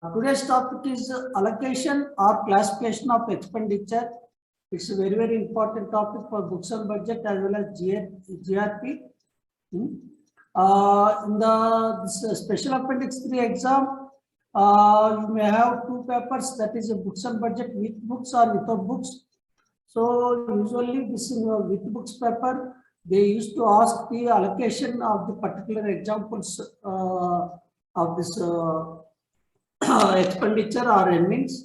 Today's topic is allocation or classification of expenditure. It's a very, very important topic for books and budget as well as GRP. In this special appendix 3 exam, you may have two papers, that is a books and budget with books or without books. So usually this is with books paper, they used to ask the allocation of the particular examples of this expenditure or earnings.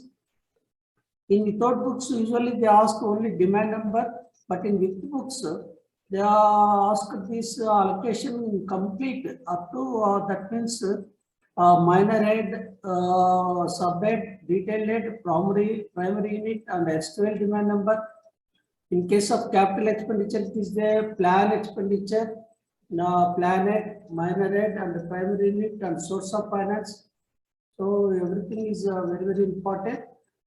In without books, usually they ask only demand number, but in with books, they ask this allocation complete up to that means minor head, sub head, detailed head, primary unit, and external demand number. In case of capital expenditure, it is the plan expenditure, plan head, minor head, and the primary unit and source of finance. So everything is very, very important.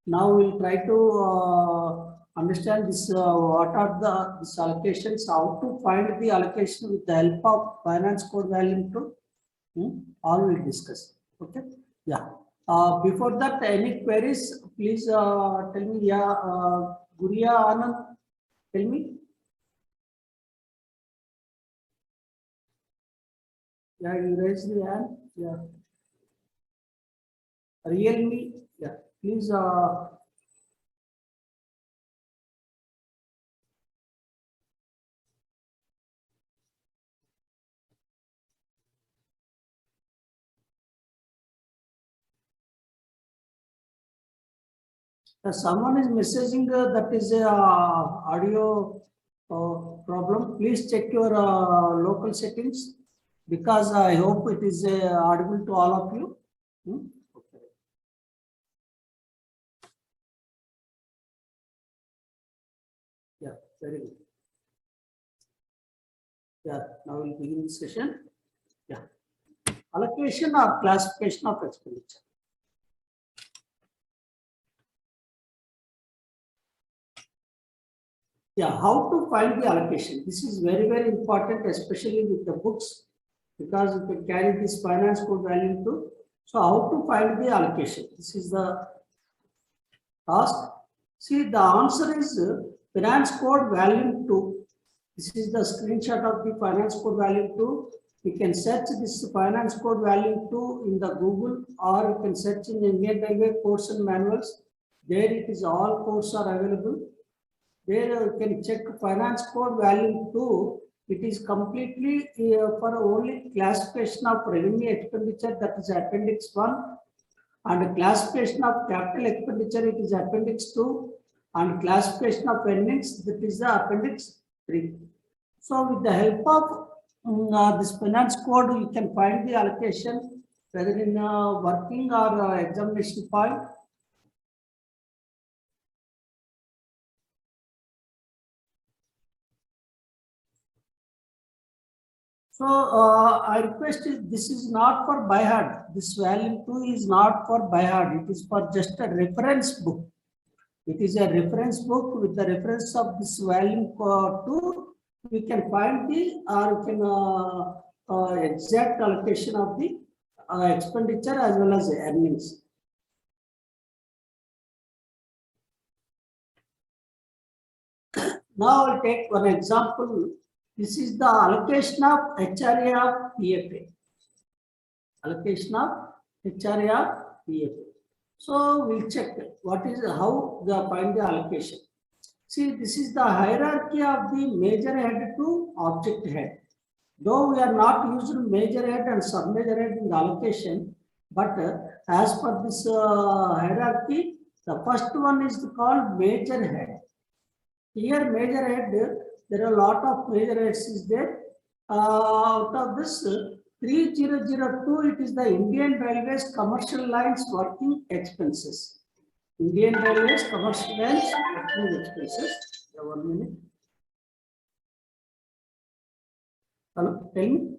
Now we'll try to understand this. What are these allocations? How to find the allocation with the help of finance code value to all we'll discuss. Okay. Yeah. Before that, any queries? Please tell me. Yeah. Guria Anand, tell me. Yeah, you raise the hand. Yeah. Realme, yeah, please. Someone is messaging that is a audio problem. Please check your local settings because I hope it is audible to all of you. Okay. Yeah, very good. Yeah, now we'll begin the session. Yeah, allocation or classification of expenditure. Yeah, how to find the allocation? This is very, very important, especially with the books, because you can carry this finance code value too. So how to find the allocation? This is the task. See, the answer is finance code value 2. This is the screenshot of the finance code value 2. You can search this finance code value 2 in the Google, or you can search in Indian Railway course and manuals. There it is, all courses are available. There you can check finance code value 2. It is completely for only classification of revenue expenditure, that is appendix 1, and classification of capital expenditure, it is appendix 2, and classification of earnings, that is the appendix 3. So with the help of this finance code, you can find the allocation whether in working or examination point. So I request this is not for by heart. This value 2 is not for by heart. It is for just a reference book. It is a reference book with the reference of this value 2. We can find the or we can exact allocation of the expenditure as well as earnings. Now I'll take one example. This is the allocation of HRA of PFA. Allocation of HRA of PFA. So we'll check what is how they find the allocation. See, this is the hierarchy of the major head to object head. Though we are not using major head and sub major head in the allocation, but as per this hierarchy, the first one is called major head. Here, major head, there are a lot of major heads is there. Out of this 3002, it is the Indian Railways Commercial Lines Working Expenses. Indian Railways Commercial Lines Working Expenses. 1 minute. Hello, tell me.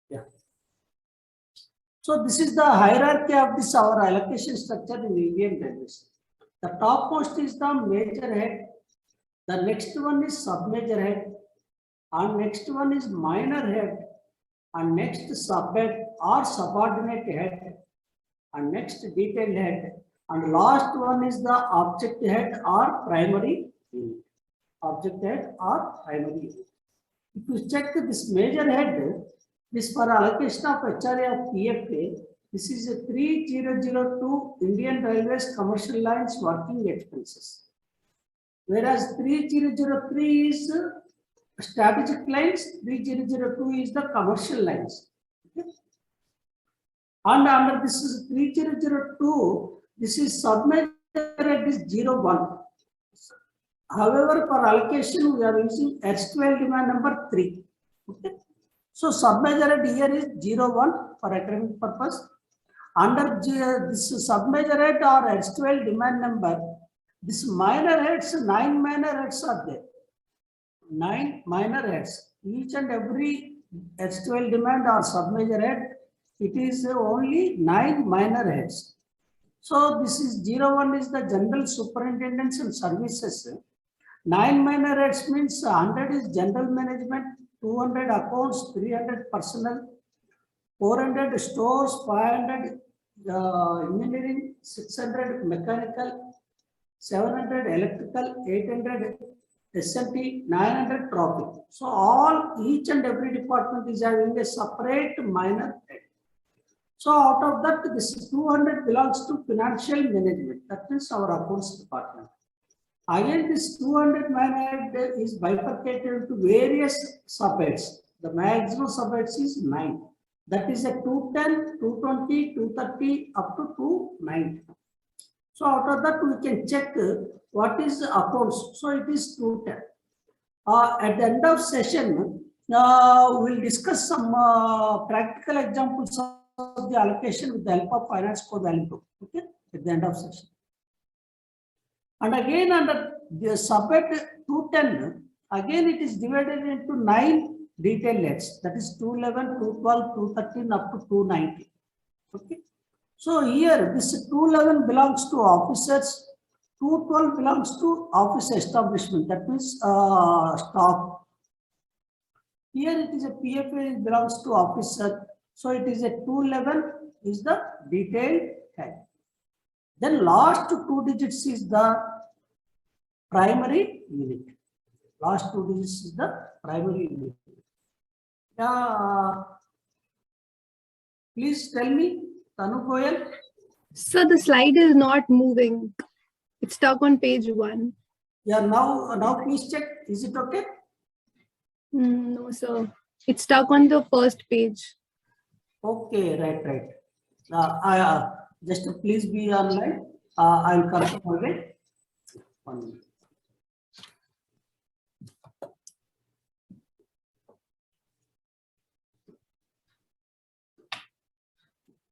Yeah. So this is the hierarchy of this our allocation structure in Indian Railways. The topmost is the major head. The next one is sub-major head. And next one is minor head. And next sub-head or subordinate head. And next detailed head. And last one is the object head or primary unit. Object head or primary unit. If you check this major head, this for allocation of HRA of PFA, this is a 3002 Indian Railways commercial lines working expenses. Whereas 3003 is strategic lines, 3002 is the commercial lines. Okay? And under this is 3002, this is submajor head is 01. However, for allocation, we are using erstwhile demand number 3. Okay. So submajor head here is 01 for academic purpose. Under this submajor head or erstwhile demand number, this minor heads, 9 minor heads are there. 9 minor heads. Each and every erstwhile demand or submajor head, it is only 9 minor heads. So this is 01 is the general superintendents and services. 9 minor heads means 100 is general management, 200 accounts, 300 personnel, 400 stores, 500 engineering, 600 mechanical, 700 electrical, 800 SMT, 900 traffic. So all each and every department is having a separate minor head. So out of that, this 200 belongs to financial management. That means our accounts department. Again, this 200 minor head is bifurcated into various subheads. The maximum subheads is 9. That is a 210, 220, 230 up to 290. So out of that, we can check what is the accounts. So it is 210. At the end of session, we'll discuss some practical examples of the allocation with the help of finance code value book. Okay, at the end of session. And again, under the subhead 210, again it is divided into 9 detailed heads. That is 211, 212, 213 up to 290. Okay. So here this 211 belongs to officers, 212 belongs to office establishment. That means staff. Here it is a PFA belongs to officer. So it is a 211 is the detailed head. Then last 2 digits is the primary unit. Last 2 digits is the primary unit. Please tell me, Tanu Goyal. So the slide is not moving. It's stuck on page 1. Yeah, now please check. Is it okay? No, sir. It's stuck on the first page. Okay, right. Just please be online. I'll confirm again. 1 minute.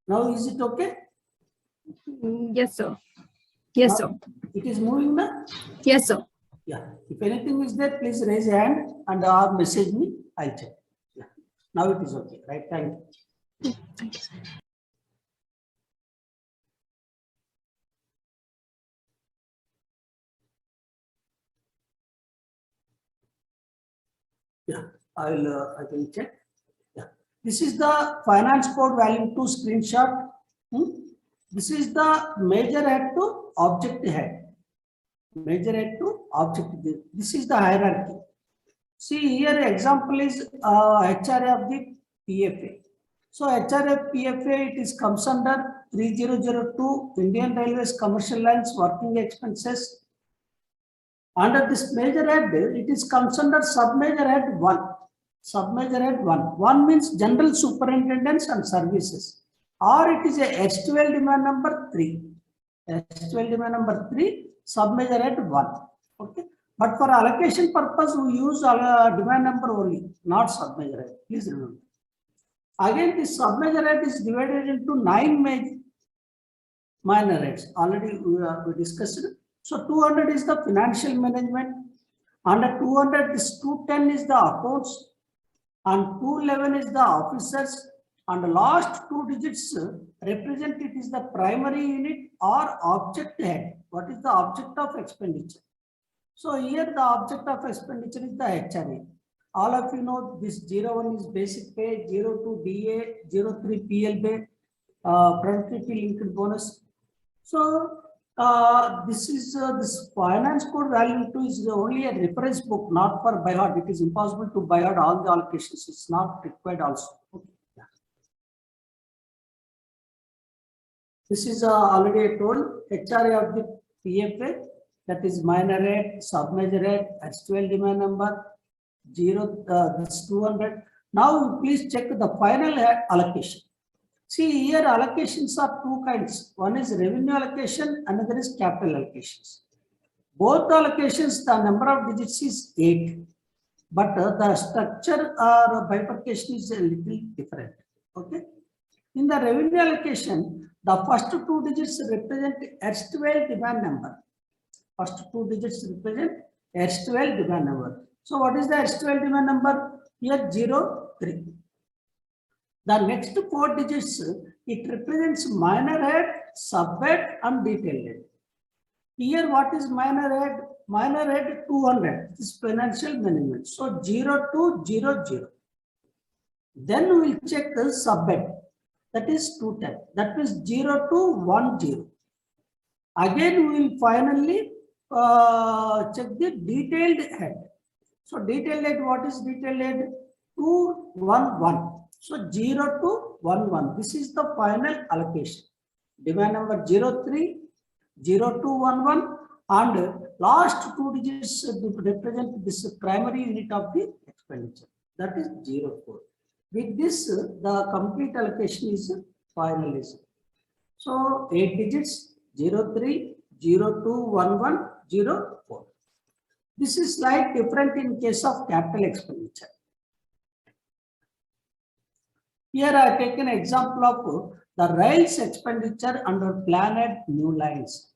Now is it okay? Yes, sir. Yes, sir. It is moving now? Yes, sir. Yeah. If anything is there, please raise your hand and or message me. I'll check. Yeah. Now it is okay. Right. Thank you. Thank you, sir. Yeah. I can check. Yeah. This is the finance code value 2 screenshot. This is the major head to object head. Major head to object. This is the hierarchy. See here example is HRA of the PFA. So HRA PFA it is comes under 3002 Indian Railways commercial lines working expenses. Under this major head it is comes under submajor head 1. Submajor head 1. 1 means general superintendents and services. Or it is a erstwhile demand number 3. Erstwhile demand number 3, submajor head 1. Okay. But for allocation purpose, we use demand number only, not submajor head. Please remember. Again, this submajor head is divided into 9 minor heads. Already we discussed it. So 200 is the financial management. Under 200, this 210 is the accounts. and 211 is the officers, and the last two digits represent it is the primary unit or object head. What is the object of expenditure? So here the object of expenditure is the HRA. All of you know this 01 is basic pay, 02 DA, 03 PLB, productivity linked bonus. So this is this finance code value 2 is only a reference book, not for by heart. It is impossible to by heart all the allocations. It's not required also. Okay. Yeah. This is already told HRA of the PFA, that is minor rate, sub-major rate, S12 demand number, 0, this 200. Now please check the final allocation. See here allocations are two kinds. One is revenue allocation, another is capital allocations. Both allocations, the number of digits is 8, but the structure or bifurcation is a little different. Okay. In the revenue allocation, the first two digits represent S12 demand number. First two digits represent S12 demand number. So what is the S12 demand number? Here 03. The next four digits, it represents minor head, sub-head and detail head. Here what is minor head? Minor head 200 is financial management. So 0200. Then we will check the sub-head, that is 210. That means 0210. Again we will finally check the detailed head. So detailed head, what is detailed head? 211. So 0211. This is the final allocation. Demand number 03, 0211, and last two digits represent this primary unit of the expenditure. That is 04. With this, the complete allocation is finalized. So 8 digits 03, 0211, 04. This is slightly different in case of capital expenditure. Here I have taken an example of the rails expenditure under planned new lines.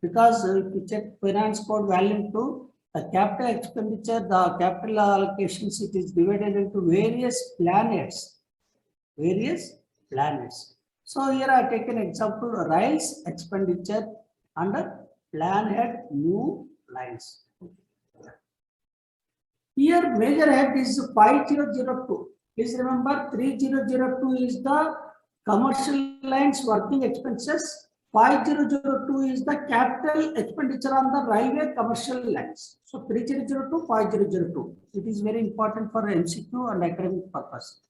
Because if you check finance code volume 2, the capital expenditure, the capital allocations, it is divided into various planets. Various planets. So here I have taken an example of rails expenditure under planned new lines. Here major head is 5002. Please remember 3002 is the commercial lines working expenses. 5002 is the capital expenditure on the railway commercial lines. So 3002, 5002. It is very important for MCQ and academic purpose.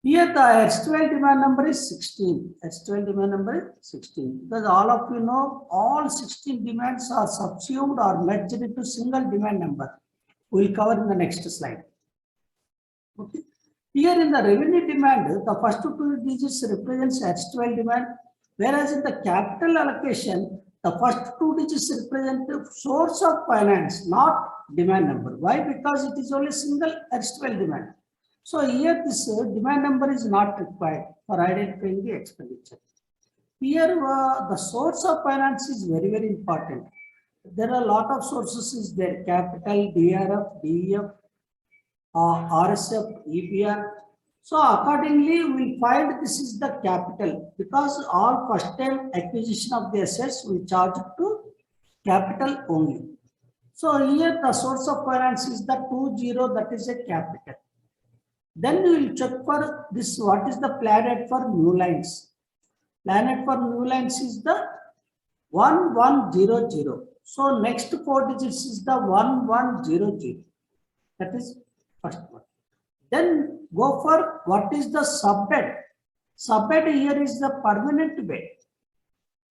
Here the S12 demand number is 16. S12 demand number is 16. Because all of you know all 16 demands are subsumed or merged into single demand number. We will cover in the next slide. Okay. Here in the revenue demand, the first two digits represents S12 demand, whereas in the capital allocation, the first two digits represent the source of finance, not demand number. Why? Because it is only single S12 demand. So here this demand number is not required for identifying the expenditure. Here the source of finance is very, very important. There are a lot of sources is there: capital, DRF, DEF, RSF, EBR. So accordingly, we find this is the capital, because all first time acquisition of the assets we charge to capital only. So here the source of finance is the 20, that is a capital. Then we will check for this, what is the planned for new lines. Planned for new lines is the 1100. So next four digits is the 1100. That is first one. Then go for what is the sub-head. Sub-head here is the permanent way.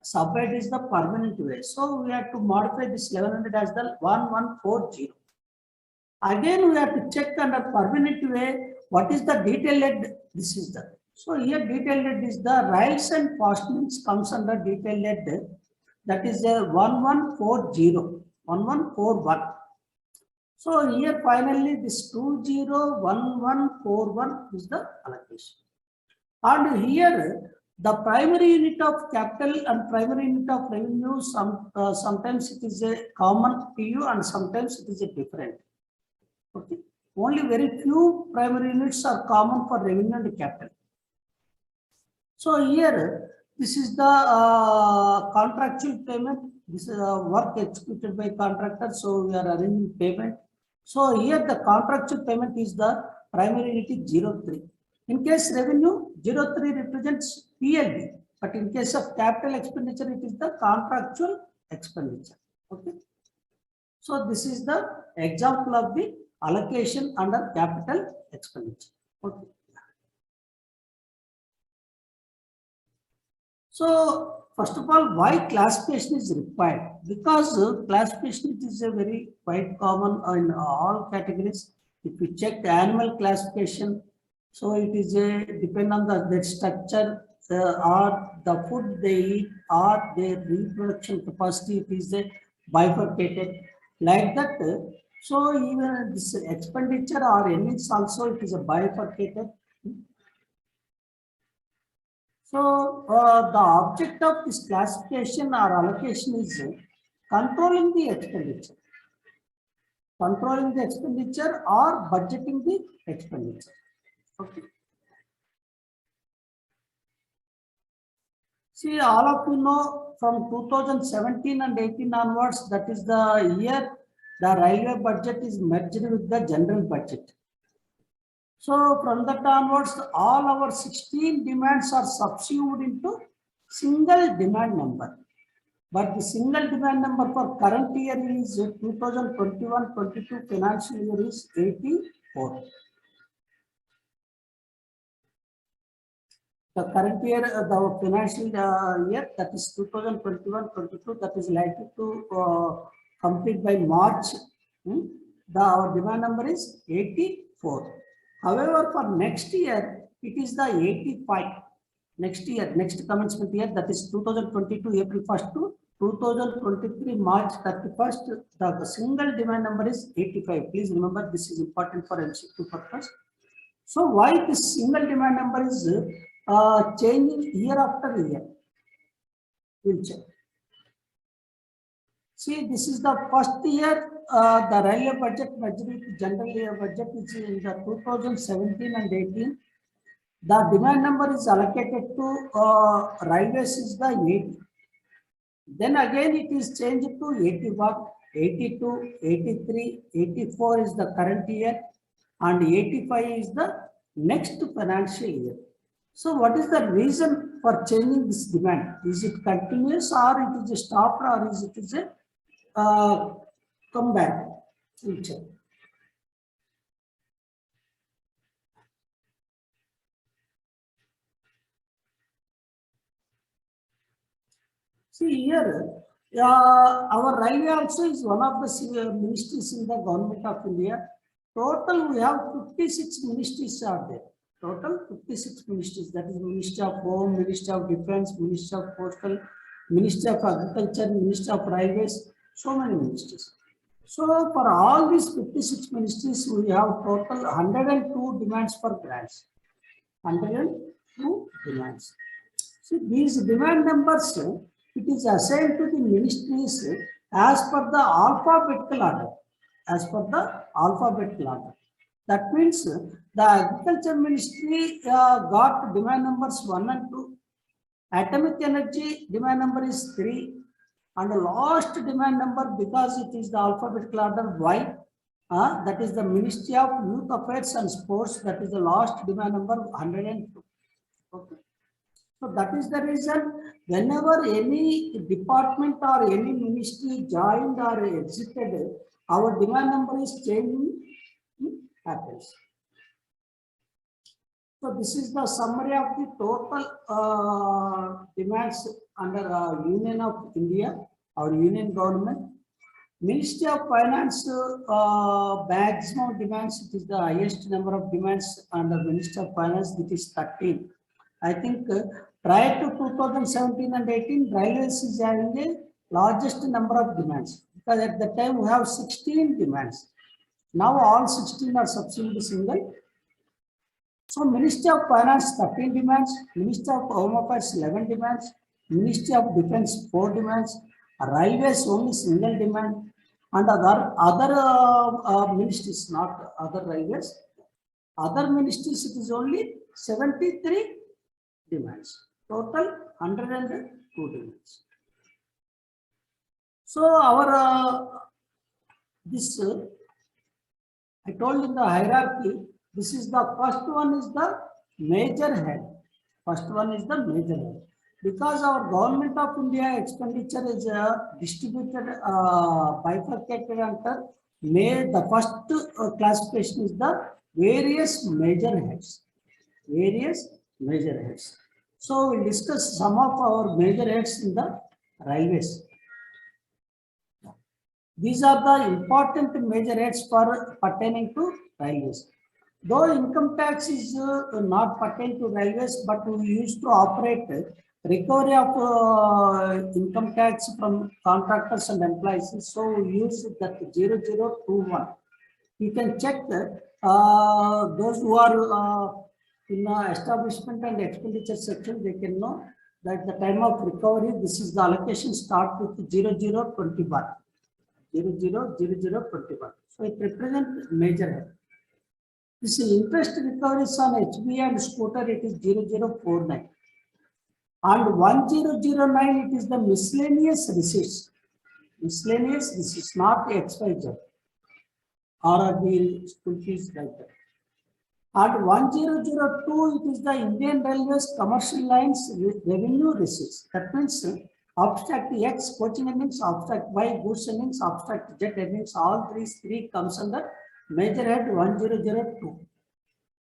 Sub-head is the permanent way. So we have to modify this 1100 as the 1140. Again we have to check under permanent way what is the detailed head. This is the. So here detailed head is the rails and fastenings comes under detailed head. That is a 1140, 1141. So here finally this 201141 is the allocation. And here the primary unit of capital and primary unit of revenue, sometimes it is a common PU and sometimes it is a different. Okay. Only very few primary units are common for revenue and capital. So here, this is the contractual payment. This is work executed by contractor. So we are arranging payment. So here the contractual payment is the primary unit is 03. In case revenue, 03 represents PLD. But in case of capital expenditure, it is the contractual expenditure. Okay. So this is the example of the allocation under capital expenditure. Okay. So first of all, why classification is required? Because classification is a very quite common in all categories. If you check the annual classification, so it is a depend on the structure or the food they eat or their reproduction capacity. It is a bifurcated like that. So even this expenditure or earnings also it is a bifurcated. So the object of this classification or allocation is controlling the expenditure. Controlling the expenditure or budgeting the expenditure. Okay. See, all of you know from 2017 and 18 onwards, that is the year the railway budget is merged with the general budget. So from that onwards, all our 16 demands are subsumed into single demand number. But the single demand number for current year is 2021-22 financial year is 84. The current year, the financial year, that is 2021-22, that is likely to complete by March. Our demand number is 84. However, for next year, it is the 85. Next year, next commencement year, that is 2022 April 1st to 2023 March 31st, the single demand number is 85. Please remember, this is important for MCQ purpose. So why this single demand number is changing year after year? We'll check. See, this is the first year, the railway budget majority general year budget is in the 2017 and 18. The demand number is allocated to railways is the 80. Then again it is changed to 81, 82, 83, 84 is the current year and 85 is the next financial year. So what is the reason for changing this demand? Is it continuous or it is a stopped or is it a comeback? We'll check. See here, our railway also is one of the ministries in the government of India. Total we have 56 ministries are there. Total 56 ministries. That is Ministry of Home, Ministry of Defence, Ministry of Postal, Ministry of Agriculture, Ministry of Railways. So many ministries. So for all these 56 ministries, we have total 102 demands for grants. 102 demands. So these demand numbers, it is assigned to the ministries as per the alphabetical order. As per the alphabetical order. That means the Agriculture Ministry got demand numbers 1 and 2. Atomic Energy demand number is 3. And the last demand number, because it is the alphabetical order Y, that is the Ministry of Youth Affairs and Sports, that is the last demand number 102. Okay. So that is the reason whenever any department or any ministry joined or exited, our demand number is changing happens. So this is the summary of the total demands under Union of India, our Union government. Ministry of Finance maximum demands, it is the highest number of demands under Ministry of Finance, it is 13. I think prior to 2017 and 18, Railways is having the largest number of demands because at the time we have 16 demands. Now all 16 are subsumed single. So Ministry of Finance 13 demands, Ministry of Home Affairs 11 demands, Ministry of Defence 4 demands, Railways only single demand, And other ministries, not other railways. Other ministries, it is only 73 demands. Total 102 demands. So our this I told in the hierarchy, this is the first one is the major head. First one is the major head. Because our government of India expenditure is distributed, bifurcated under the first classification is the various major heads. Various major heads. So we'll discuss some of our major heads in the railways. These are the important major heads for pertaining to railways. Though income tax is not pertain to railways, but we used to operate recovery of income tax from contractors and employees. So we use that 0021. You can check that those who are in establishment and expenditure section, they can know that the time of recovery, this is the allocation start with 0021. 000021. So it represents major head. This interest recoveries on HB and scooter, it is 0049. And 1009, it is the miscellaneous receipts. Miscellaneous receipts, not expenditure or the school fees like that. And 1002, it is the Indian Railways commercial lines revenue receipts. That means abstract X, coaching earnings, abstract Y, goods earnings, abstract Z earnings, all these three comes under major head 1002.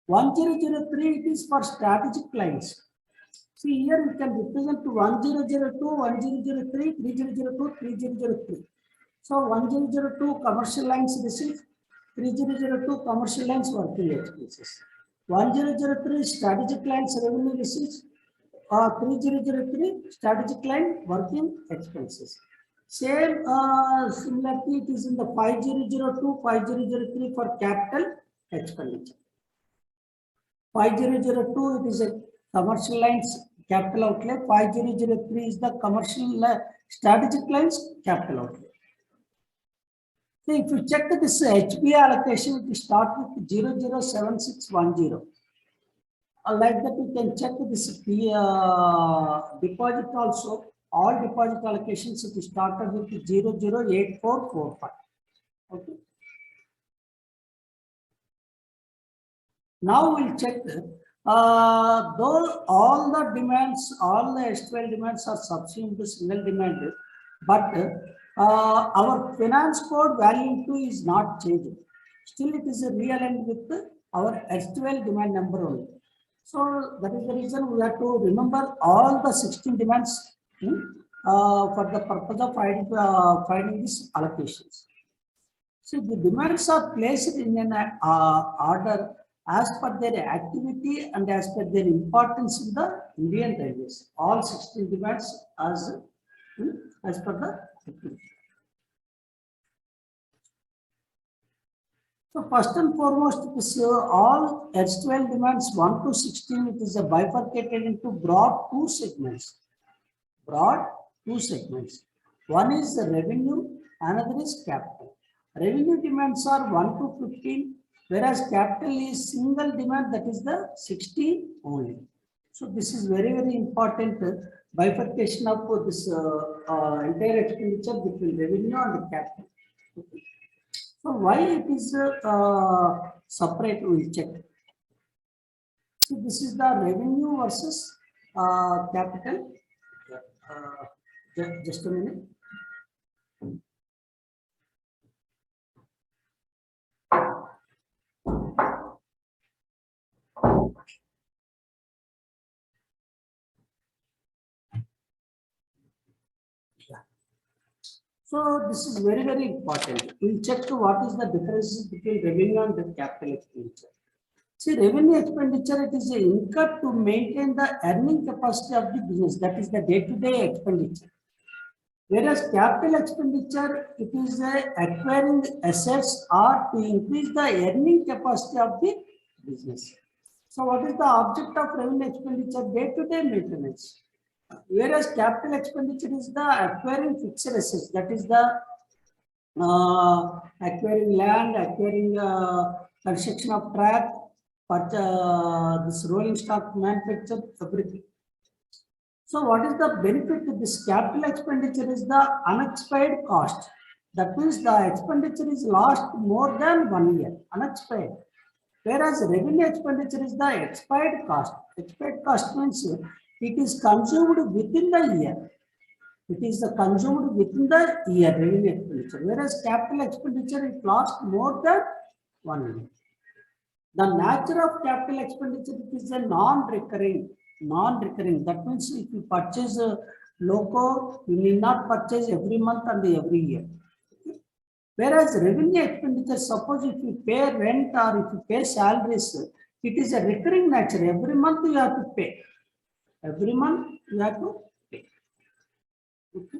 1003, it is for strategic lines. See here we can represent to 1002, 1003, 3002, 3003. So 1002 commercial lines receipts, 3002 commercial lines working expenses. 1003 strategic lines revenue receipts, 3003 strategic line working expenses. Same similarity it is in the 5002, 5003 for capital expenditure. 5002 it is a commercial lines capital outlay. 5003 is the commercial strategic lines capital outlay. So if you check this HB allocation, it start with 007610. Like that, you can check this deposit also. All deposit allocations it started with 008445. Okay. Now we'll check. Though all the demands, all the S12 demands are subsumed to single demand, but our finance code value 2 is not changing. Still, it is realigned with our S12 demand number only. So that is the reason we have to remember all the 16 demands for the purpose of finding these allocations. See, the demands are placed in an order as per their activity and as per their importance in the Indian Railways. All 16 demands as per the activity. So first and foremost, this all S12 demands 1 to 16, it is bifurcated into broad two segments. Broad two segments. One is the revenue, another is capital. Revenue demands are 1 to 15, whereas capital is single demand, that is the 16 only. So this is very, very important bifurcation of this entire expenditure between revenue and capital. Okay. So why it is separate, we will check. So this is the revenue versus capital. Just a minute. So this is very, very important. We'll check to what is the difference between revenue and the capital expenditure. See, revenue expenditure, it is incurred to maintain the earning capacity of the business. That is the day-to-day expenditure. Whereas capital expenditure, it is acquiring assets or to increase the earning capacity of the business. So what is the object of revenue expenditure? Day-to-day maintenance. Whereas capital expenditure is the acquiring fixed assets, that is the acquiring land, acquiring construction of track, this rolling stock manufacture, everything. So what is the benefit of this capital expenditure is the unexpired cost. That means the expenditure is lost more than 1 year, unexpired. Whereas revenue expenditure is the expired cost. Expired cost means it is consumed within the year. It is consumed within the year, revenue expenditure. Whereas capital expenditure, it lasts more than 1 year. The nature of capital expenditure, it is a non-recurring. That means if you purchase a loco, you need not purchase every month and every year. Whereas revenue expenditure, suppose if you pay rent or if you pay salaries, it is a recurring nature. Every month you have to pay. Every month you have to pay. Okay.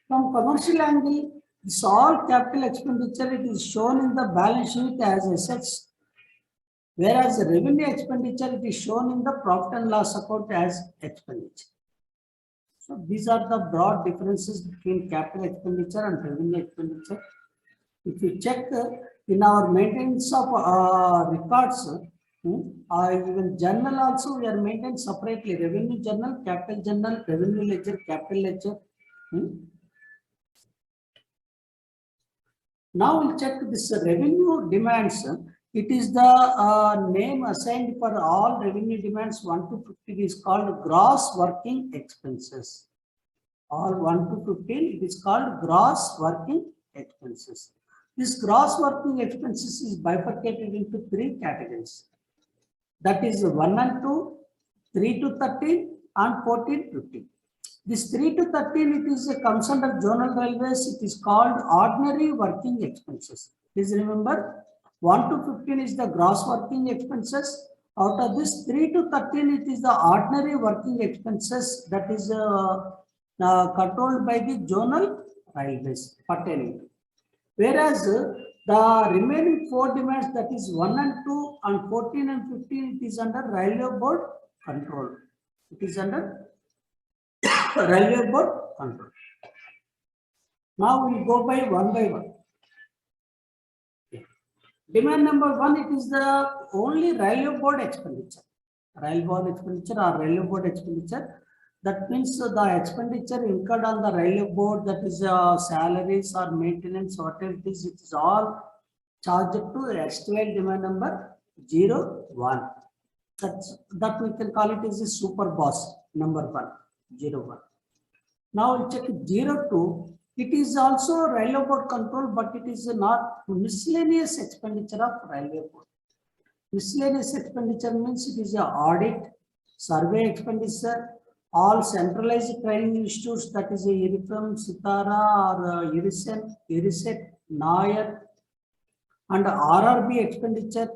From commercial angle, this all capital expenditure, it is shown in the balance sheet as assets. Whereas the revenue expenditure, it is shown in the profit and loss account as expenditure. So these are the broad differences between capital expenditure and revenue expenditure. If you check in our maintenance of records, even journal also we are maintained separately. Revenue journal, capital journal, revenue ledger, capital ledger. Now we'll check this revenue demands. It is the name assigned for all revenue demands 1 to 15 is called gross working expenses. All 1 to 15, it is called gross working expenses. This gross working expenses is bifurcated into 3 categories. That is 1 and 2, 3 to 13, and 14 to 15. This 3 to 13, it comes under zonal railways. It is called ordinary working expenses. Please remember, 1 to 15 is the gross working expenses. Out of this 3 to 13, it is the ordinary working expenses that is controlled by the zonal railways pertaining to. Whereas the remaining 4 demands, that is 1 and 2 and 14 and 15, it is under railway board control. It is under railway board control. Now we will go by one. Demand number 1, it is the only railway board expenditure. Railway board expenditure or railway board expenditure. That means the expenditure incurred on the railway board, that is salaries or maintenance, whatever it is all charged to STL demand number 01. That we can call it as a super boss number 01. Now we'll check 02. It is also railway board control, but it is not miscellaneous expenditure of railway board. Miscellaneous expenditure means it is a audit, survey expenditure, all centralized training institutes, that is a IRIFM, Sitara or IRISET, Nair, and RRB expenditure,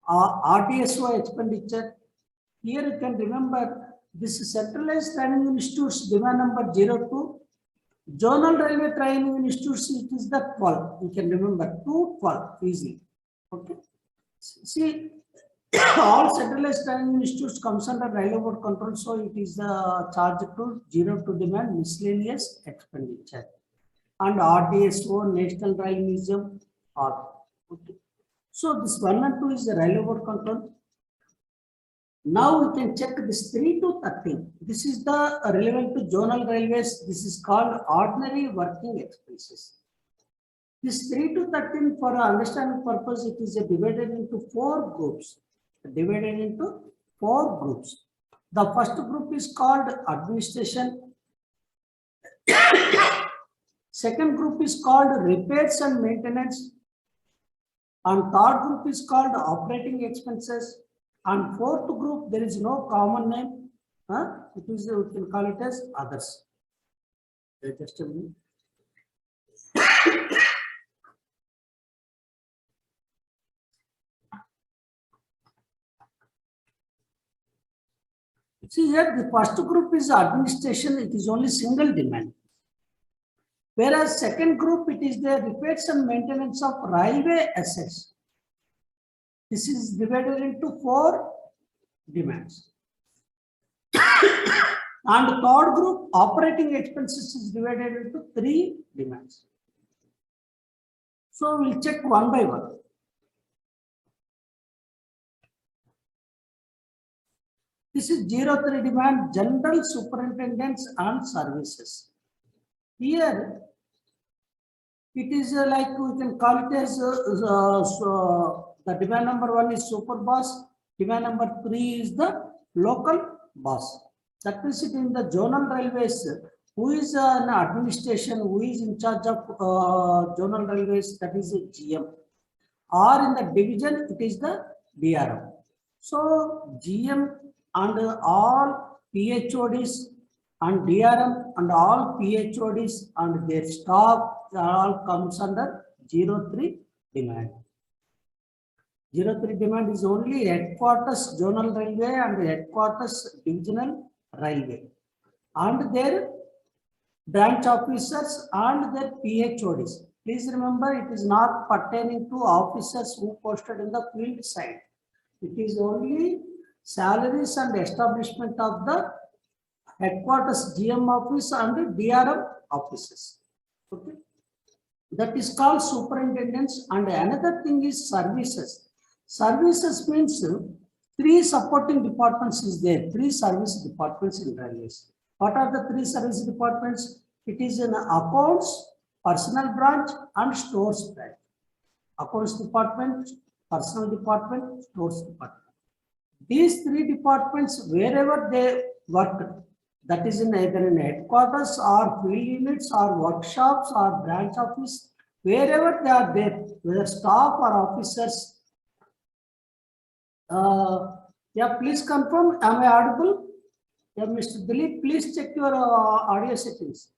RDSO expenditure. Here you can remember this centralized training institutes demand number 02. Zonal railway training institutes, it is the 12. You can remember 212 easy. Okay. See, all centralized training institutes comes under railway board control, so it is the charge to 02 demand miscellaneous expenditure. And RDSO, National Rail Museum, all. Okay. So this 1 and 2 is the railway board control. Now we can check this 3 to 13. This is the relevant to zonal railways. This is called ordinary working expenses. This 3 to 13, for understanding purpose, it is divided into 4 groups. The first group is called administration. Second group is called repairs and maintenance. And third group is called operating expenses. And fourth group, there is no common name. It is, we can call it as others. Just a minute. See here, the first group is administration. It is only single demand. Whereas second group, it is the repairs and maintenance of railway assets. This is divided into 4 demands. And third group, operating expenses, is divided into 3 demands. So we'll check one by one. This is 03 demand, general superintendents and services. Here, it is like we can call it as the demand number 1 is super boss, demand number 3 is the local boss. That means it in the zonal railways, who is an administration, who is in charge of zonal railways, that is a GM. Or in the division, it is the DRM. So GM and all PHODs and DRM and all PHODs and their staff all comes under 03 demand. 03 demand is only headquarters zonal railway and headquarters divisional railway and their branch officers and their PHODs. Please remember, it is not pertaining to officers who posted in the field side. It is only salaries and establishment of the headquarters GM office and DRM offices. Okay, that is called superintendents. And another thing is services. Services means 3 supporting departments is there. 3 service departments in railways. What are the 3 service departments? It is in accounts, personal branch, and stores branch. Accounts department, personal department, stores department. These 3 departments, wherever they work, that is in either in headquarters or field units or workshops or branch office, wherever they are there, whether staff or officers. Yeah, please confirm. Am I audible? Yeah, Mr. Dilip, please check your audio settings.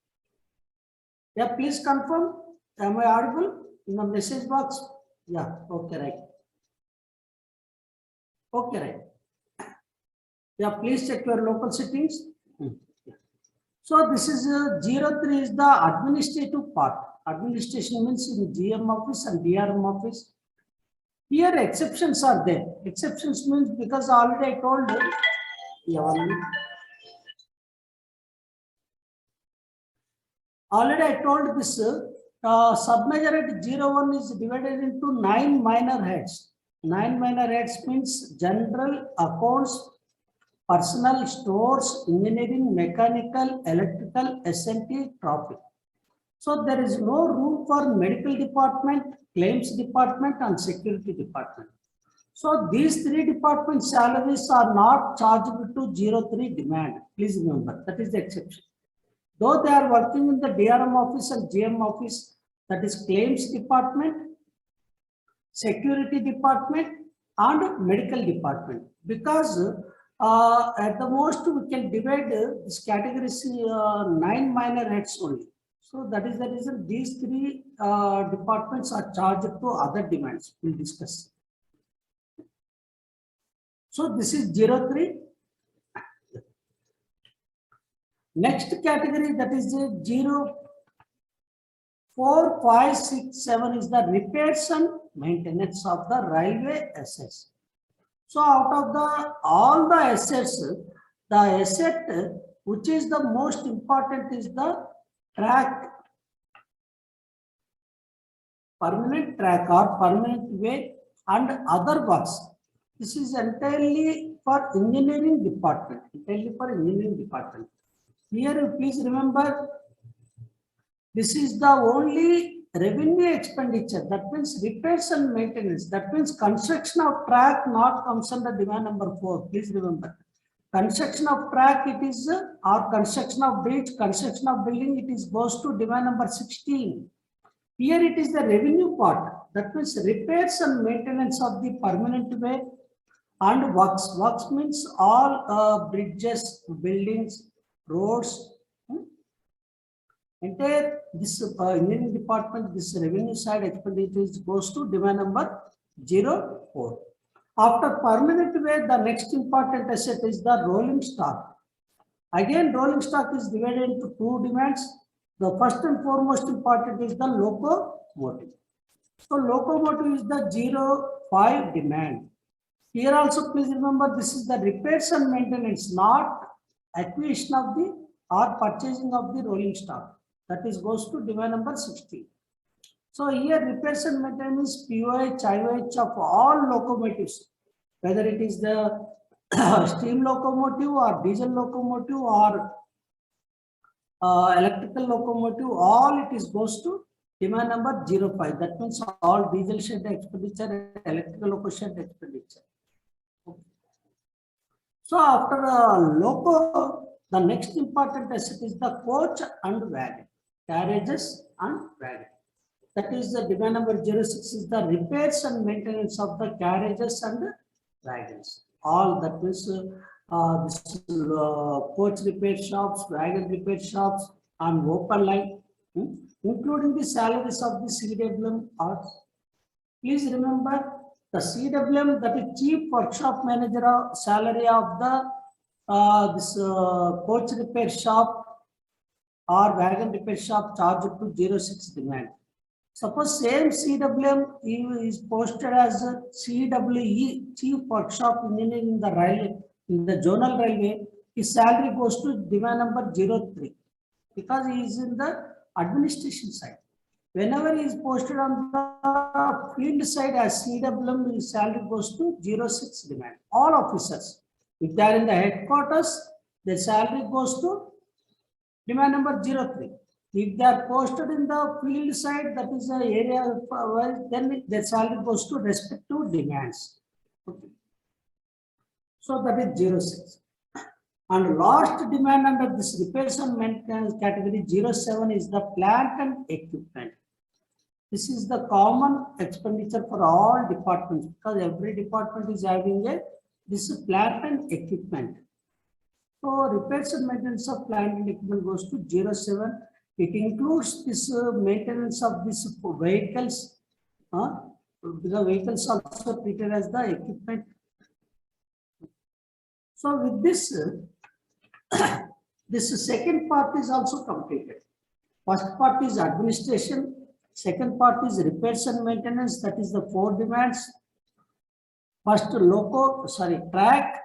Yeah, please confirm. Am I audible in the message box? Yeah, okay, right. Okay, right. Yeah, please check your local settings. So this is 03 is the administrative part. Administration means in GM office and DRM office. Here exceptions are there. Exceptions means because already I told you. Yeah, already I told this submajority 01 is divided into 9 minor heads. 9 minor heads means general, accounts, personal, stores, engineering, mechanical, electrical, S&T, traffic. So there is no room for medical department, claims department, and security department. So these 3 department salaries are not chargeable to 03 demand. Please remember, that is the exception. Though they are working in the DRM office and GM office, that is claims department, security department, and medical department. Because at the most we can divide this categories 9 minor heads only. So that is the reason these 3 departments are charged to other demands. We'll discuss. So this is 03. Next category, that is 0, 4, 5, 6, 7 is the repairs and maintenance of the railway assets. So out of all the assets, the asset which is the most important is the track, permanent track or permanent way and other works. This is entirely for engineering department. Entirely for engineering department. Here, please remember, this is the only revenue expenditure. That means repairs and maintenance. That means construction of track not comes under demand number 4. Please remember. Construction of track, it is, or construction of bridge, construction of building, it is goes to demand number 16. Here it is the revenue part. That means repairs and maintenance of the permanent way and works. Works means all bridges, buildings, roads. Entire this engineering department, this revenue side expenditure goes to demand number 04. After permanent way, the next important asset is the rolling stock. Again, rolling stock is divided into 2 demands. The first and foremost important is the locomotive. So locomotive is the 05 demand. Here also please remember, this is the repairs and maintenance, not acquisition of the or purchasing of the rolling stock. That is goes to demand number 60. So here repairs and maintenance POH, IOH of all locomotives, whether it is the steam locomotive or diesel locomotive or electrical locomotive, all it is goes to demand number 05. That means all diesel shed expenditure, electrical loco shed expenditure. Okay. So after loco, the next important asset is the coach and wagon, carriages and wagon. That is the demand number 06 is the repairs and maintenance of the carriages and wagons. All that means this coach repair shops, wagon repair shops, and open line, including the salaries of the CWM. Please remember the CWM, that is chief workshop manager salary of the this coach repair shop or wagon repair shop charged to 06 demand. Suppose same CWM is posted as a CWE, Chief Workshop Engineer in the railway, in the zonal railway, his salary goes to demand number 03 because he is in the administration side. Whenever he is posted on the field side as CWM, his salary goes to 06 demand. All officers, if they are in the headquarters, their salary goes to demand number 03. If they are posted in the field side, that is the area where then their salary goes to respective demands. Okay. So that is 06. And last demand under this repairs and maintenance category 07 is the plant and equipment. This is the common expenditure for all departments because every department is having this plant and equipment. So repairs and maintenance of plant and equipment goes to 07. It includes this maintenance of these vehicles. The vehicles also treated as the equipment. So with this, this second part is also completed. First part is administration. Second part is repairs and maintenance. That is the 4 demands. First track,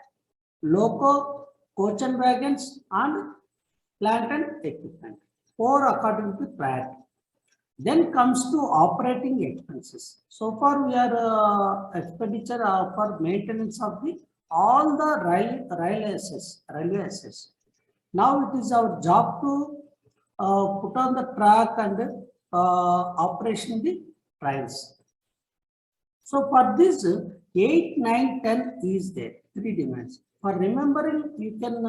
loco, coach and wagons, and plant and equipment. 4 according to priority. Then comes to operating expenses. So far we are expenditure for maintenance of the all the railway assets. Now it is our job to put on the track and operation the trains. So for this 8, 9, 10 is there, 3 demands. For remembering, you can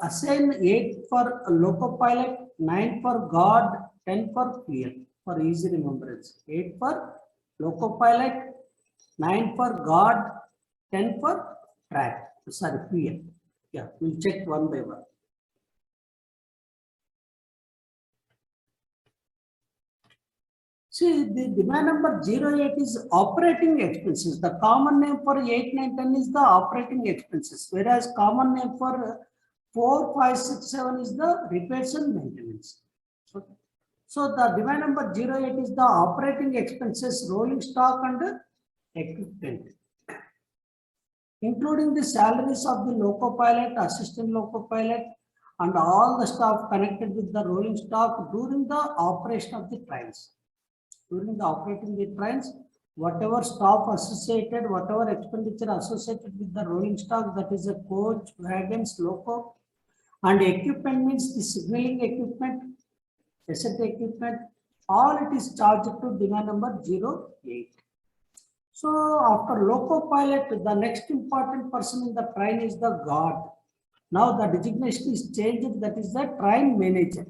assign 8 for loco pilot, 9 for guard, 10 for fuel for easy remembrance. 8 for loco pilot, 9 for guard, 10 for fuel. Yeah, we'll check one by one. See, the demand number 08 is operating expenses. The common name for 8, 9, 10 is the operating expenses, whereas common name for 4, 5, 6, 7 is the repairs and maintenance. Okay. So the demand number 08 is the operating expenses, rolling stock and equipment, including the salaries of the loco pilot, assistant loco pilot, and all the staff connected with the rolling stock during the operation of the trains. During the operating the trains, whatever staff associated, whatever expenditure associated with the rolling stock, that is a coach, wagons, loco, and equipment means the signaling equipment, asset equipment, all it is charged to demand number 08. So after loco pilot, the next important person in the train is the guard. Now the designation is changed, that is the train manager.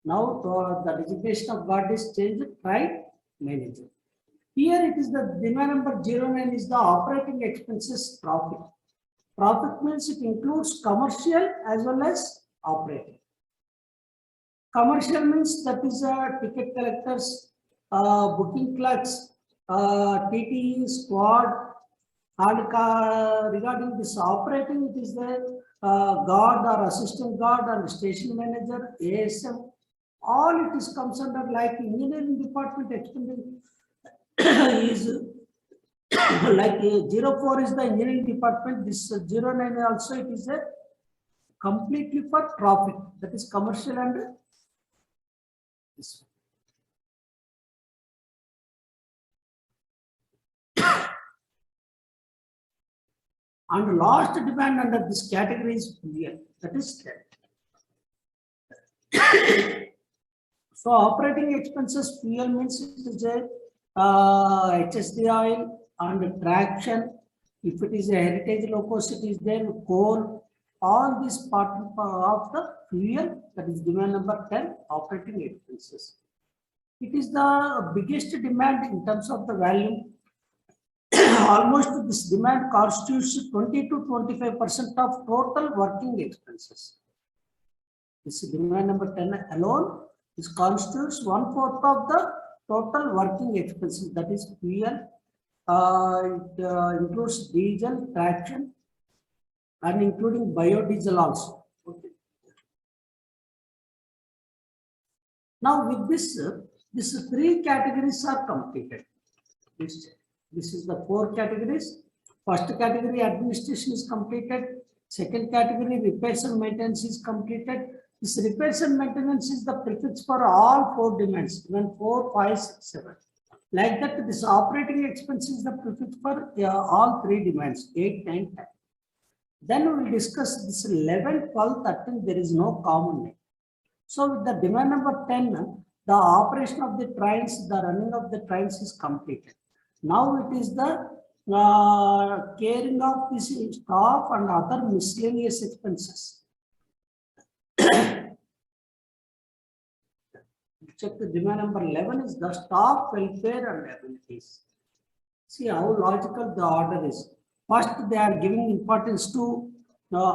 Now the designation of guard is changed, train manager. Here it is the demand number 09 is the operating expenses profit. Profit means it includes commercial as well as operating. Commercial means that is ticket collectors, booking clerks, TTE, squad, and regarding this operating, it is the guard or assistant guard and station manager, ASM. All it is comes under like engineering department expenditure is like 04 is the engineering department. This 09 also it is a completely for profit, that is commercial and this. And last demand under this category is fuel, that is 10. So operating expenses, fuel means it is a HSD oil and traction. If it is a heritage locos, it is then coal. All this part of the fuel, that is demand number 10, operating expenses. It is the biggest demand in terms of the value. Almost this demand constitutes 20 to 25% of total working expenses. This demand number 10 alone, this constitutes 1/4 of the total working expenses, that is fuel. It includes diesel, traction, and including biodiesel also. Okay. Now with this, these 3 categories are completed. This is the 4 categories. First category, administration, is completed. Second category, repairs and maintenance, is completed. This repairs and maintenance is the prefix for all 4 demands, even 4, 5, 6, 7. Like that, this operating expense is the prefix for all 3 demands, 8, 9, 10. Then we will discuss this 11, 12, 13, there is no common name. So with the demand number 10, the operation of the trains, the running of the trains is completed. Now it is the caring of this staff and other miscellaneous expenses. Check the demand number 11 is the staff welfare and amenities. See how logical the order is. First, they are giving importance to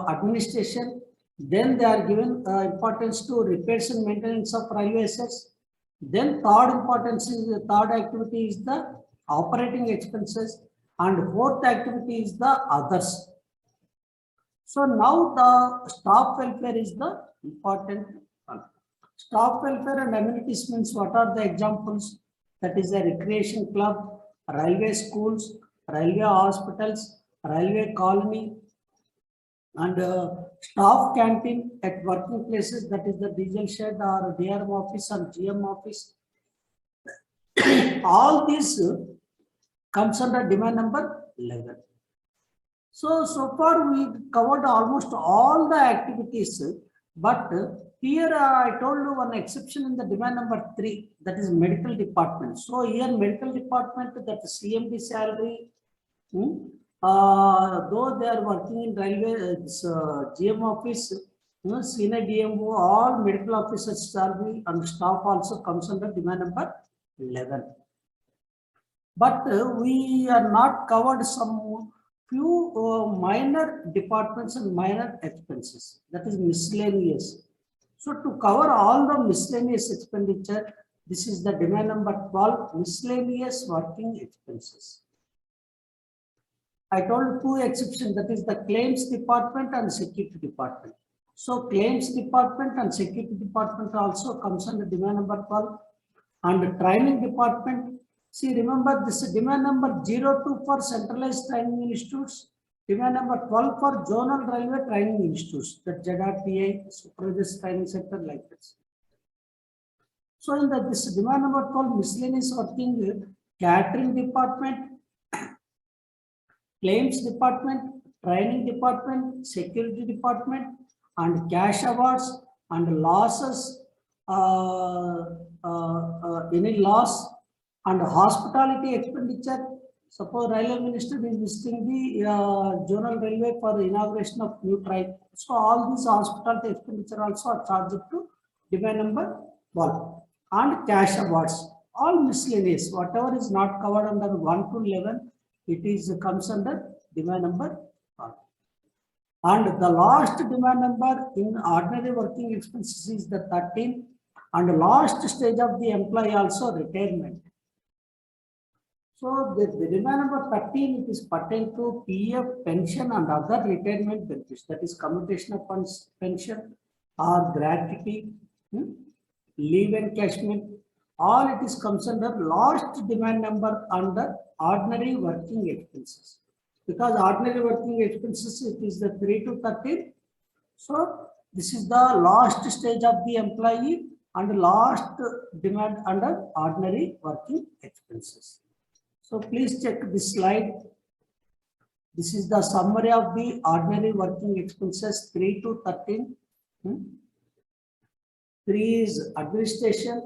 administration. Then they are given importance to repairs and maintenance of railway assets. Then third activity is the operating expenses, and fourth activity is the others. So now the staff welfare is the important one. Staff welfare and amenities means what are the examples? That is a recreation club, railway schools, railway hospitals, railway colony, and staff canteen at working places, that is the diesel shed or DRM office or GM office. All these comes under demand number 11. So far we covered almost all the activities, but here I told you one exception in the demand number 3, that is medical department. So here medical department, that CMD salary, though they are working in railway, GM office, senior DMO, all medical officers salary and staff also comes under demand number 11. But we are not covered some few minor departments and minor expenses, that is miscellaneous. So to cover all the miscellaneous expenditure, this is the demand number 12, miscellaneous working expenses. I told 2 exceptions, that is the claims department and security department. So claims department and security department also comes under demand number 12. And training department, see, remember this is demand number 02 for centralized training institutes, demand number 12 for zonal railway training institutes, the ZRTI, supervisors training center, like this. So in this demand number 12, miscellaneous working, catering department, claims department, training department, security department, and cash awards and losses, any loss, and hospitality expenditure. Suppose railway minister is visiting the zonal railway for inauguration of new train. So all these hospitality expenditure also are charged to demand number 12. And cash awards, all miscellaneous, whatever is not covered under 1 to 11, it is comes under demand number 12. And the last demand number in ordinary working expenses is the 13, and last stage of the employee also retirement. So the demand number 13, it is pertain to PF, pension and other retirement benefits, that is commutation of funds, pension or gratuity, leave encashment, all it is comes under last demand number under ordinary working expenses. Because ordinary working expenses, it is the 3 to 13. So this is the last stage of the employee and last demand under ordinary working expenses. So please check this slide. This is the summary of the ordinary working expenses 3 to 13. 3 is administration.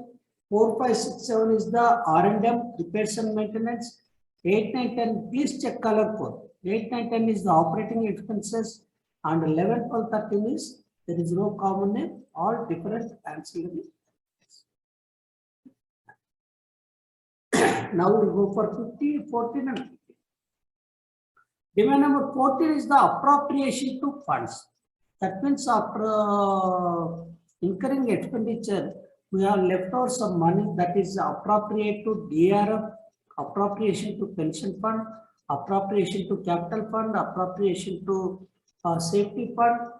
4, 5, 6, 7 is the R&M, repairs and maintenance. 8, 9, 10, please check color code. 8, 9, 10 is the operating expenses. And 11, 12, 13 is, there is no common name, all different ancillary. Now we go for 15, 14 and 15. Demand number 14 is the appropriation to funds. That means after incurring expenditure, we have left out some money that is appropriate to DRF, appropriation to pension fund, appropriation to capital fund, appropriation to safety fund,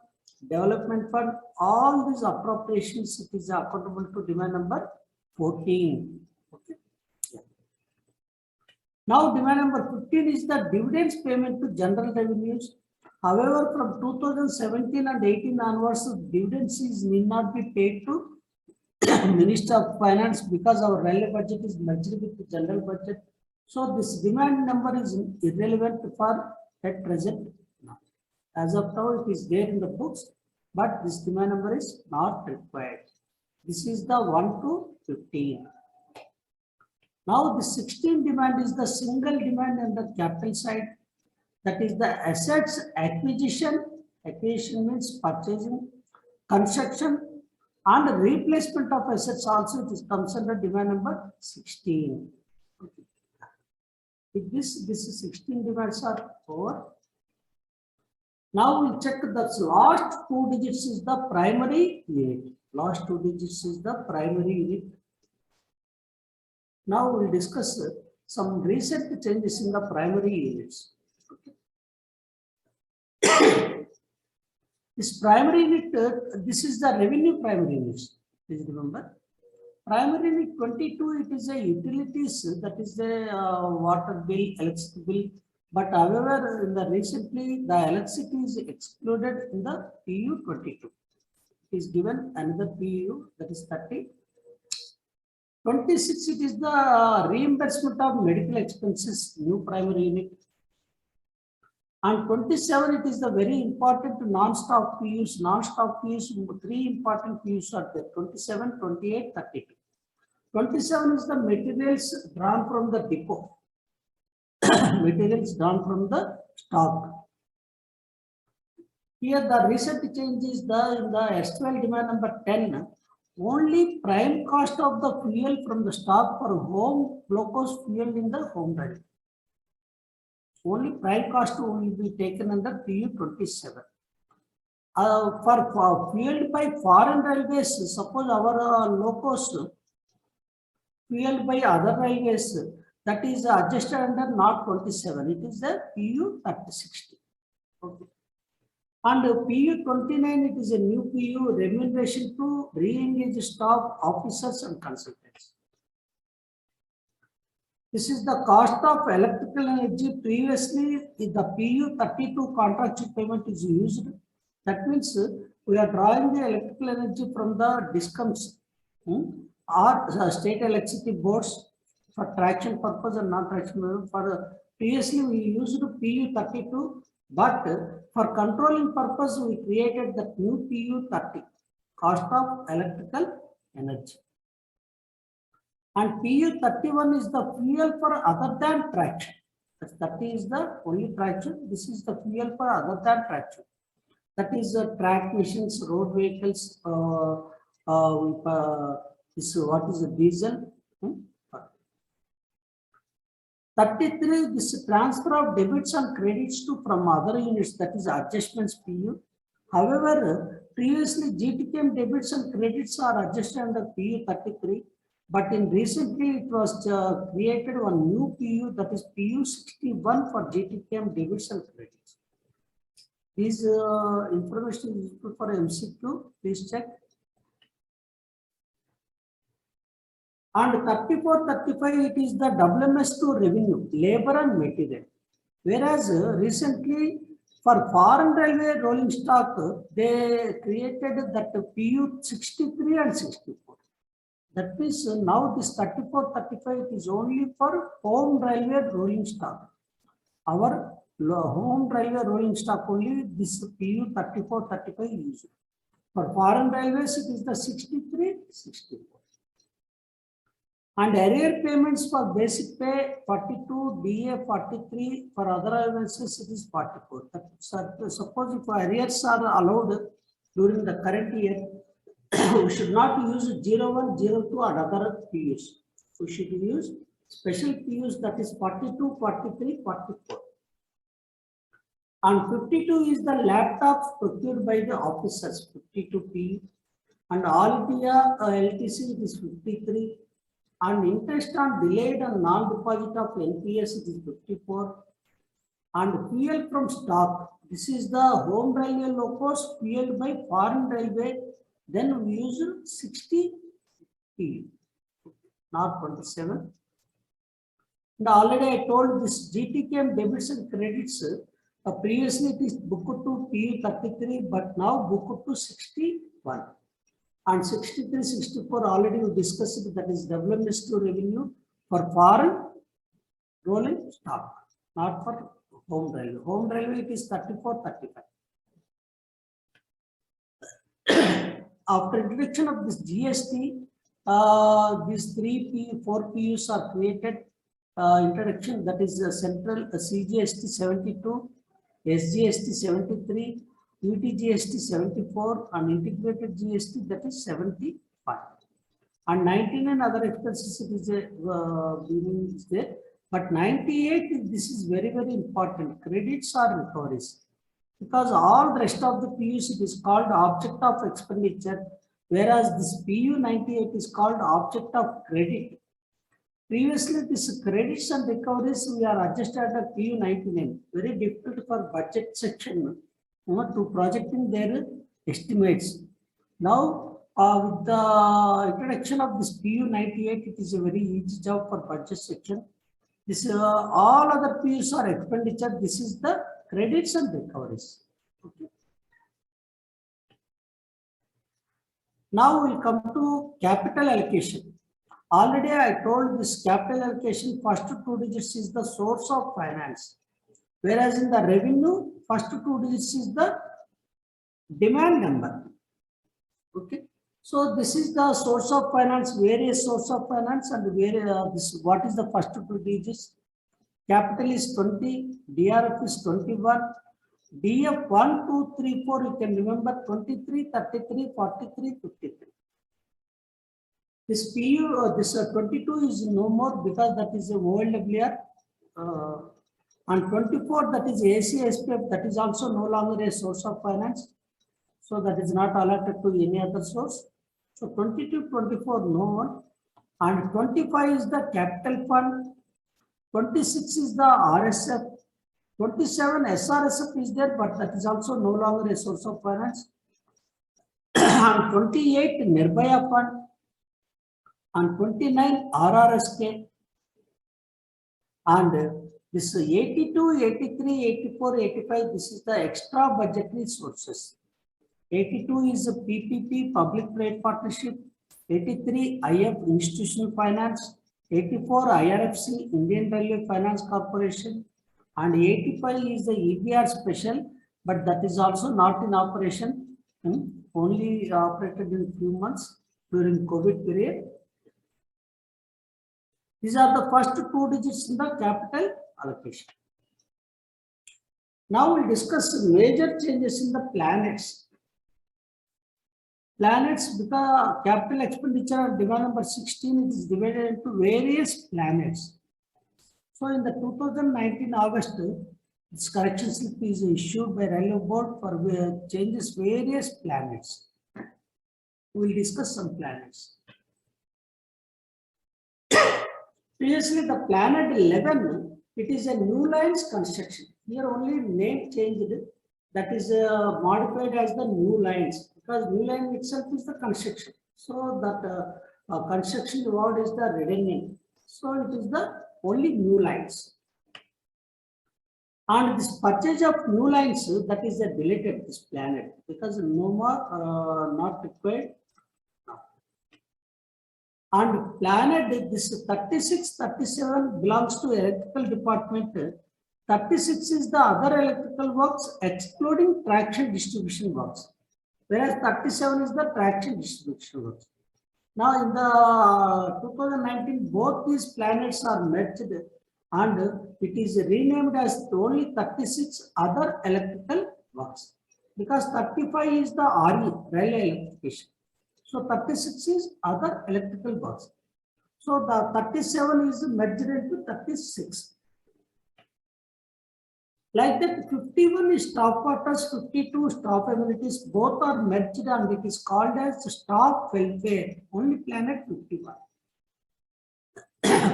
development fund. All these appropriations, it is accountable to demand number 14. Okay. Yeah. Now demand number 15 is the dividends payment to general revenues. However, from 2017 and 18 onwards, dividends need not be paid to Minister of Finance because our railway budget is merged with the general budget. So this demand number is irrelevant for at present. As of now, it is there in the books, but this demand number is not required. This is the 1 to 15. Now the 16 demand is the single demand on the capital side. That is the assets acquisition. Acquisition means purchasing, construction, and replacement of assets also, it is comes under demand number 16. Okay. With this 16 demands are over. Now we check the last 2 digits is the primary unit. Last 2 digits is the primary unit. Now we'll discuss some recent changes in the primary units. This primary unit, this is the revenue primary units. Please remember. Primary unit 22, it is a utilities, that is the water bill, electricity bill. But however, in the recently, the electricity is excluded in the PU 22. It is given another PU, that is 30. 26, it is the reimbursement of medical expenses, new primary unit. And 27, it is the very important non-stop PUs. Non-stop PUs, 3 important PUs are there, 27, 28, 32. 27 is the materials drawn from the depot. Materials drawn from the stock. Here the recent change is in the S12 demand number 10. Only prime cost of the fuel from the stock for home locos fuel in the home drive. Only prime cost will be taken under PU 27. For fueled by foreign railways, suppose our locos fueled by other railways, that is adjusted under not 27. It is the PU 3060. Okay. And PU 29, it is a new PU, remuneration to re-engage staff, officers and consultants. This is the cost of electrical energy. Previously, the PU 32 contractual payment is used. That means we are drawing the electrical energy from the DISCOMs or state electricity boards for traction purpose and non-traction purpose. For previously, we used PU 32, but for controlling purpose, we created the new PU 30, cost of electrical energy. And PU 31 is the fuel for other than traction. The 30 is the only traction. This is the fuel for other than traction. That is track machines, road vehicles. This what is the diesel? 33. This transfer of debits and credits to from other units. That is adjustments PU. However, previously GTKM debits and credits are adjusted under PU 33. But in recently, it was created one new PU, that is PU 61 for GTKM debits and credits. This information is useful for MCQ. Please check. And 34, 35, it is the WMS2 revenue, labor and material. Whereas recently, for foreign railway rolling stock, they created that PU 63 and 64. That means now this 34-35 is only for home railway rolling stock. Our home railway rolling stock only this PU 34-35 used. For foreign railways, it is the 63-64. And arrear payments for basic pay 42, DA 43, for other allowances it is 44. Suppose if arrears are allowed during the current year, we should not use 01, 02 and other PUs. We should use special PUs, that is 42, 43, 44. And 52 is the laptops procured by the officers, 52 PU. And all India LTC, it is 53. And interest on delayed and non-deposit of NPS, it is 54. And fuel from stock, this is the home railway locos fueled by foreign railway. Then we use 60 PU, not 27. And already I told this GTKM debits and credits. Previously it is booked to PU 33, but now booked to 61. And 63, 64 already we discussed, that is WMS2 revenue for foreign rolling stock, not for home railway. Home railway it is 34, 35. After introduction of this GST, these 4 PUs are created. Introduction, that is central CGST 72, SGST 73, UTGST 74, and integrated GST, that is 75. And 99 other expenses it is there. But 98, this is very, very important. Credits or recoveries. Because all the rest of the PUs it is called object of expenditure, whereas this PU 98 is called object of credit. Previously, this credits and recoveries we are adjusted at PU 99. Very difficult for budget section to projecting their estimates. Now, with the introduction of this PU 98, it is a very easy job for budget section. This all other PUs are expenditure. This is the credits and recoveries. Okay. Now we'll come to capital allocation. Already I told this capital allocation first 2 digits is the source of finance, whereas in the revenue first 2 digits is the demand number. Okay. So this is the source of finance, various source of finance, and this what is the first 2 digits. Capital is 20, DRF is 21, DF 1, 2, 3, 4, you can remember 23, 33, 43, 53. This PU, this 22 is no more because that is a OLWR, and 24, that is ACSPF, that is also no longer a source of finance. So that is not allotted to any other source. So 22, 24, no one. And 25 is the capital fund. 26 is the RSF. 27 SRSF is there, but that is also no longer a source of finance. And 28 Nirbhaya fund. And 29 RRSK. And this 82, 83, 84, 85, this is the extra budgetary sources. 82 is a PPP, public-private partnership. 83 IF, institutional finance. 84 IRFC, Indian Railway Finance Corporation. And 85 is the EBR special, but that is also not in operation, only operated in few months during COVID period. These are the first 2 digits in the capital allocation. Now we'll discuss major changes in the planets. Planets, because capital expenditure demand number 16, it is divided into various planets. So in the 2019 August, this correction slip is issued by Railway Board for changes various planets. We will discuss some planets. Previously, the planet 11, it is a new lines construction. Here only name changed, that is modified as the new lines, because new line itself is the construction. So that construction word is the redundant. So it is the only new lines. And this purchase of new lines, that is deleted this planet, because no more not required. And planet, this 36, 37 belongs to electrical department. 36 is the other electrical works excluding traction distribution works. Whereas 37 is the traction distribution works. Now in the 2019, both these planets are merged and it is renamed as only 36 other electrical works. Because 35 is the RE, railway electrification. So 36 is other electrical works. So the 37 is merged into 36. Like that, 51 is staff quarters, 52 staff amenities, both are merged and it is called as staff welfare, only planet 51.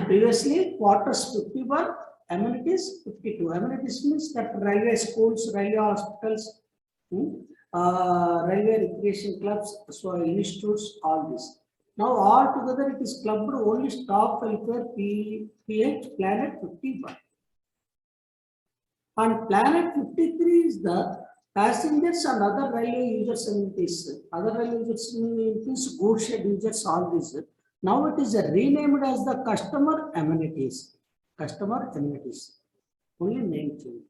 Previously, quarters 51, amenities 52. Amenities means that railway schools, railway hospitals, railway recreation clubs, so institutes, all this. Now all together it is clubbed only staff welfare PH planet 51. And planet 53 is the passengers and other railway users amenities. Other railway users amenities, goods shed users, all this. Now it is renamed as the customer amenities. Customer amenities. Only name change.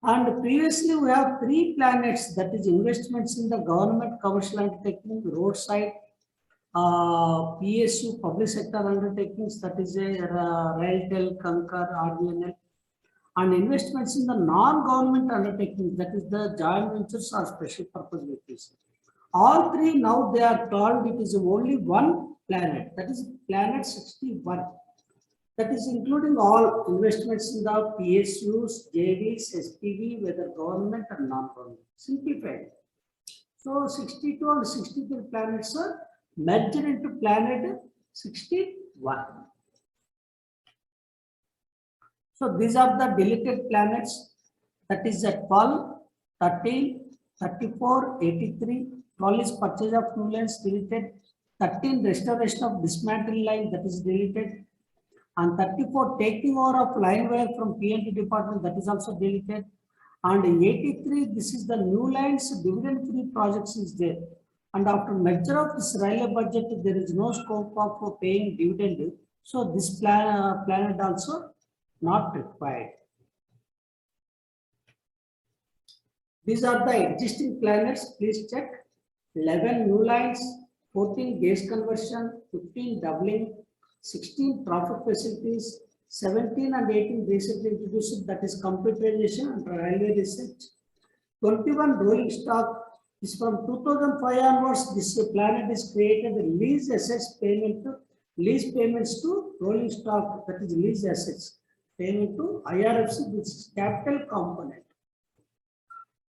And previously we have 3 planets, that is investments in the government, commercial undertaking, roadside, PSU, public sector undertakings, that is a Railtel, Concur, RVNL, and investments in the non-government undertakings, that is the joint ventures or special purpose vehicles. All 3 now they are called, it is only one planet, that is planet 61. That is including all investments in the PSUs, JVs, SPV, whether government or non-government. Simplified. So 62 and 63 planets are merged into planet 61. So these are the deleted planets, that is at 12, 13, 34, 83. 12 is purchase of new lines, deleted. 13 restoration of dismantled line, that is deleted. And 34 taking over of line wire from P&T department, that is also deleted. And 83, this is the new lines, dividend free projects is there. And after merger of this railway budget, there is no scope of paying dividend. So this planet also not required. These are the existing planets, please check. 11 new lines, 14 gas conversion, 15 doubling, 16 traffic facilities, 17 and 18 recently introduced, that is computerization and railway research. 21 rolling stock is from 2005 onwards. This planet is created lease assets payment to lease payments to rolling stock, that is lease assets payment to IRFC, which is capital component.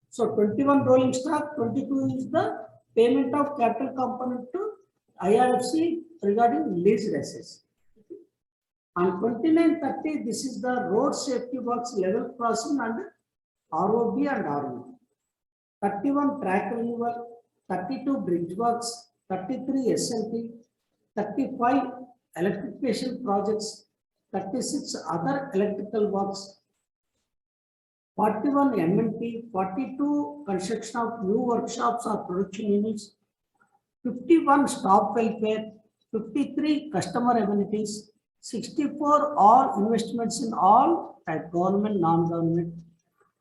So 21 rolling stock, 22 is the payment of capital component to IRFC regarding leased assets. And 29, 30, this is the road safety works, level crossing and ROB and RE. 31 track renewal, 32 bridge works, 33 SLT, 35 electrification projects, 36 other electrical works, 41 M&T, 42 construction of new workshops or production units, 51 staff welfare, 53 customer amenities, 64 all investments in all type government, non-government,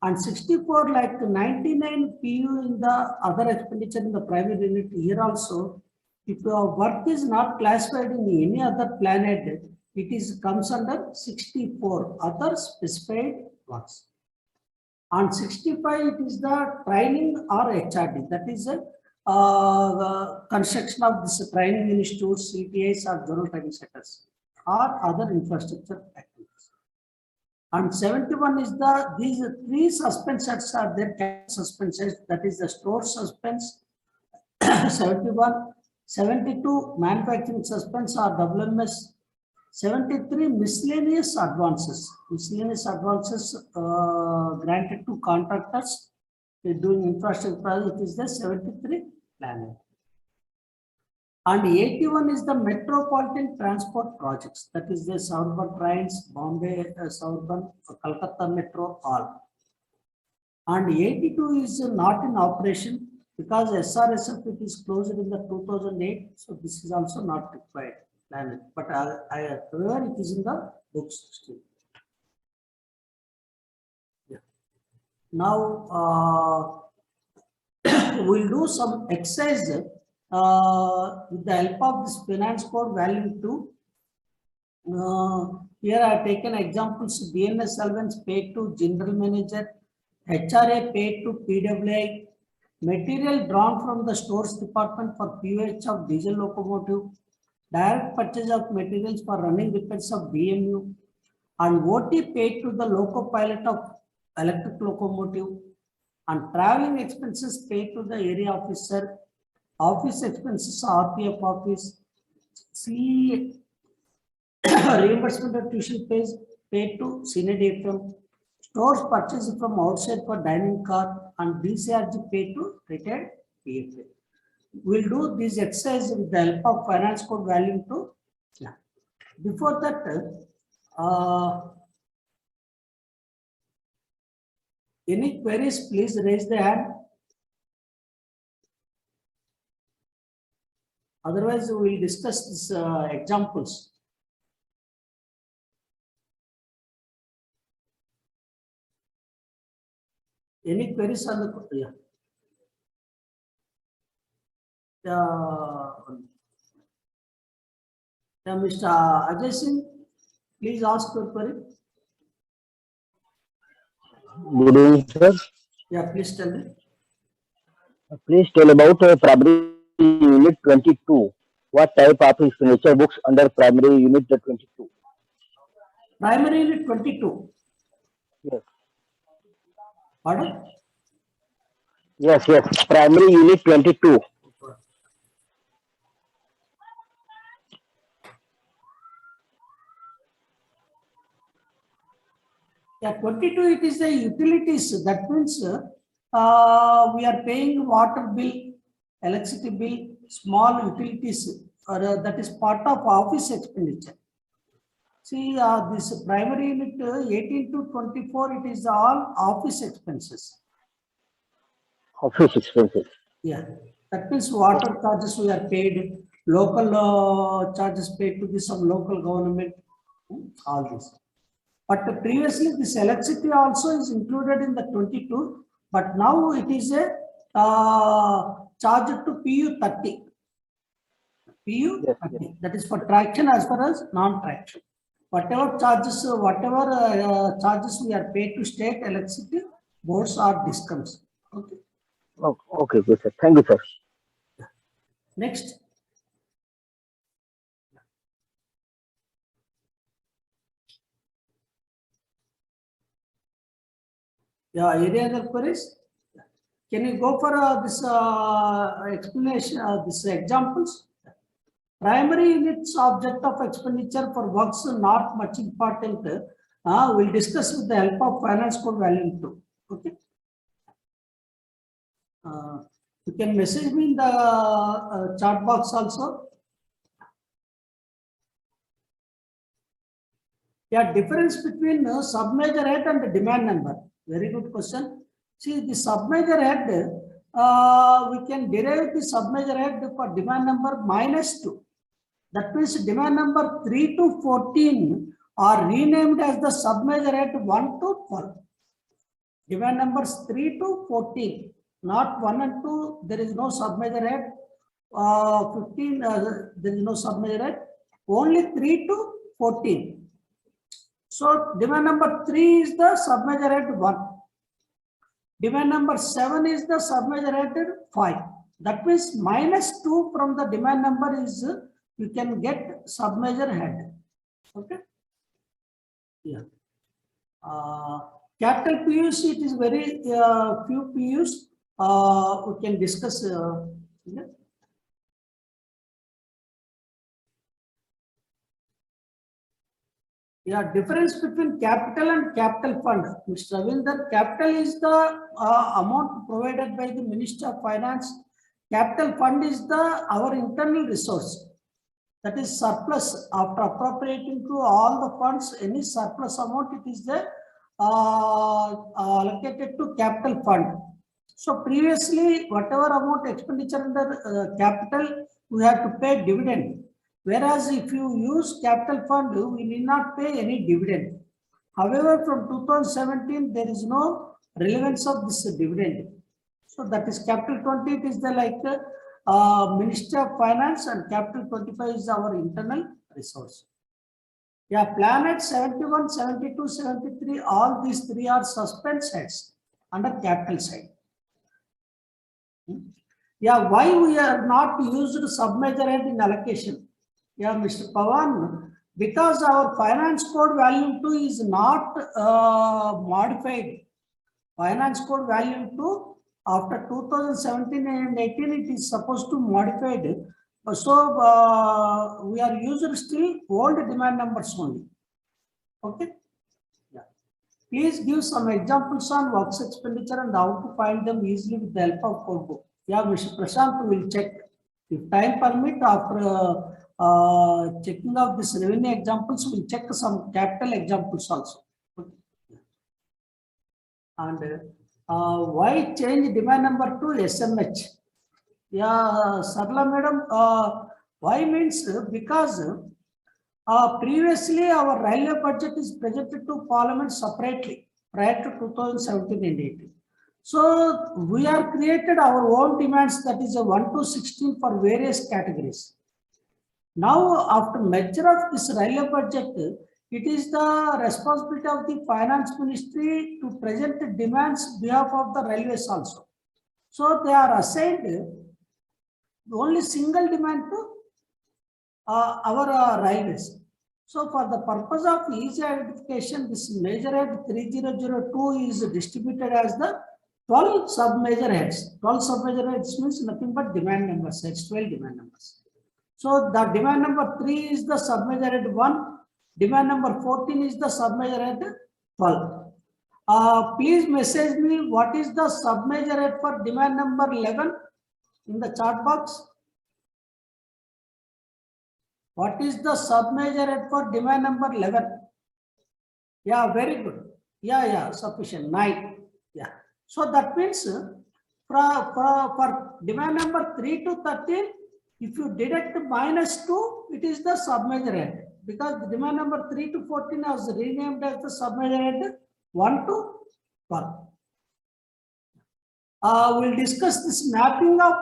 and 64 like 99 PU in the other expenditure in the private unit. Here also, if your work is not classified in any other planet, it is comes under 64 other specified works. On 65, it is the training or HRD, that is a construction of this training institutes, CTIs or general training centers or other infrastructure activities. And 71 is these 3 suspense sets are there, suspense sets, that is the store suspense, 71, 72 manufacturing suspense or WMS, 73 miscellaneous advances. Miscellaneous advances granted to contractors doing infrastructure project is the 73 planet. And 81 is the metropolitan transport projects, that is the Suburban trains, Bombay Suburban, Calcutta Metro, all. And 82 is not in operation. because SRSF it is closed in the 2008, so this is also not required. But however, it is in the books still. Yeah. Now we'll do some exercise with the help of this finance code value 2. Here I have taken examples: DNS allowance paid to general manager, HRA paid to PWI, material drawn from the stores department for POH of diesel locomotive, direct purchase of materials for running repairs of DMU, and OT paid to the loco pilot of electric locomotive, and traveling expenses paid to the area officer, office expenses RPF office, reimbursement of tuition fees paid to senior DFM, stores purchased from outside for dining car, and DCRG paid to retired PFA. We'll do this exercise with the help of finance code value 2. Yeah. Before that, any queries, please raise the hand. Otherwise, we will discuss these examples. Any queries on the Mr. Ajay Singh, please ask your query. Good evening, sir. Yeah, please tell me. Please tell about primary unit 22. What type of expenditure books under primary unit 22? Primary unit 22. Yes. Pardon? Yes. Primary unit 22. Yeah, 22, it is the utilities. That means we are paying water bill, electricity bill, small utilities, that is part of office expenditure. See, this primary unit 18 to 24, it is all office expenses. Office expenses. Yeah, that means water charges we are paid, local charges paid to some local government, all this. But previously this electricity also is included in the 22, but now it is a charge to PU 30. PU 30, that is for traction as well as non-traction. Whatever charges we are paid to state electricity boards or discoms. Okay. Okay, good sir. Thank you, sir. Next. Yeah, any other queries? Can you go for this explanation, this examples? Primary units object of expenditure for works not much important. We'll discuss with the help of finance code value 2. Okay. You can message me in the chat box also. Yeah, difference between sub-major head and demand number. Very good question. See, the sub-major head, we can derive the sub-major head for demand number -2. That means demand number 3 to 14 are renamed as the sub-major head 1 to 12. Demand numbers 3 to 14, not 1 and 2, there is no sub-major head. 15, there is no sub-major head. Only 3 to 14. So demand number 3 is the sub-major head 1. Demand number 7 is the sub-major head 5. That means -2 from the demand number is you can get sub-major head. Okay. Yeah. Capital PUs, it is very few PUs. We can discuss. Yeah. Yeah, difference between capital and capital fund. Mr. Ravinder, capital is the amount provided by the Minister of Finance. Capital fund is our internal resource. That is surplus. After appropriating to all the funds, any surplus amount, it is allocated to capital fund. So previously, whatever amount expenditure under capital, we have to pay dividend. Whereas if you use capital fund, we need not pay any dividend. However, from 2017, there is no relevance of this dividend. So that is capital 20, it is the Ministry of Finance, and capital 25 is our internal resource. Yeah, planet 71, 72, 73, all these three are suspense heads under capital side. Yeah, why we are not used submeasure head in allocation? Yeah, Mr. Pawan, because our finance code value 2 is not modified. Finance code value 2 after 2017 and 18 it is supposed to modified. So we are using still old demand numbers only. Okay. Yeah. Please give some examples on works expenditure and how to find them easily with the help of code book. Yeah, Mr. Prashant will check. If time permit, after checking of this revenue examples, we'll check some capital examples also. Okay. And why change demand number to SMH? Yeah, Sarla madam, why means because previously our railway budget is presented to Parliament separately prior to 2017 and 18. So we are created our own demands, that is a 1 to 16 for various categories. Now after merger of this railway budget, it is the responsibility of the Finance Ministry to present the demands behalf of the railways also. So they are assigned only single demand to our railways. So for the purpose of easy identification, this major head 3002 is distributed as the 12 sub-major heads. 12 sub-major heads means nothing but demand numbers, it's 12 demand numbers. So the demand number 3 is the sub-major head 1, demand number 14 is the sub-major head 12. Please message me what is the sub-major head for demand number 11 in the chat box. What is the sub-major head for demand number 11? Yeah, very good. Yeah, sufficient. 9. Yeah. So that means for demand number 3 to 13, if you deduct -2, it is the sub-major head. Because the demand number 3 to 14 was renamed as the sub-major head 1 to 12. We'll discuss this mapping of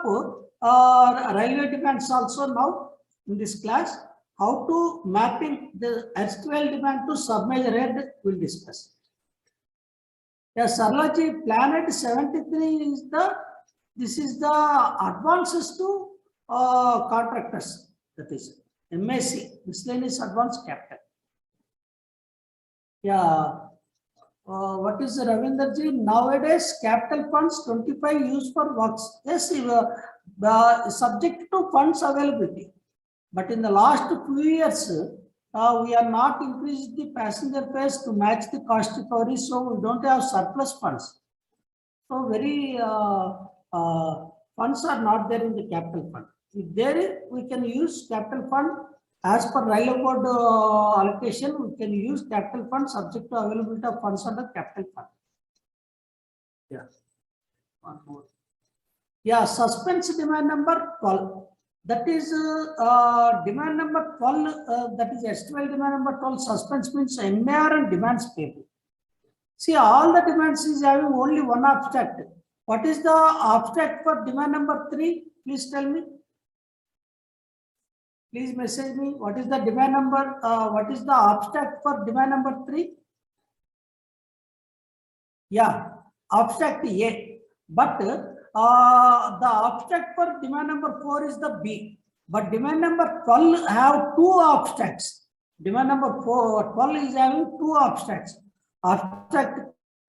railway demands also now in this class. How to mapping the SQL demand to sub-major head we'll discuss. Yeah, Sarlaji, planet 73 is this is the advances to contractors, that is MAC, Miscellaneous Advance Capital. Yeah, what is the Ravinderji? Nowadays, capital funds 25 used for works. Yes, subject to funds availability. But in the last few years, we are not increasing the passenger fares to match the cost recovery, so we don't have surplus funds. So very funds are not there in the capital fund. If there is, we can use capital fund as per railway board allocation. We can use capital fund subject to availability of funds under capital fund. Yeah, one more. Yeah, suspense demand number 12. That is demand number 12. That is estimated demand number 12. Suspense means MAR and demands payable. See, all the demands is having only one abstract. What is the abstract for demand number 3? Please tell me. Please message me. What is the demand number? What is the abstract for demand number 3? Yeah, abstract A. But the abstract for demand number 4 is the B. But demand number 12 have 2 abstracts. Demand number 12 is having 2 abstracts. Abstract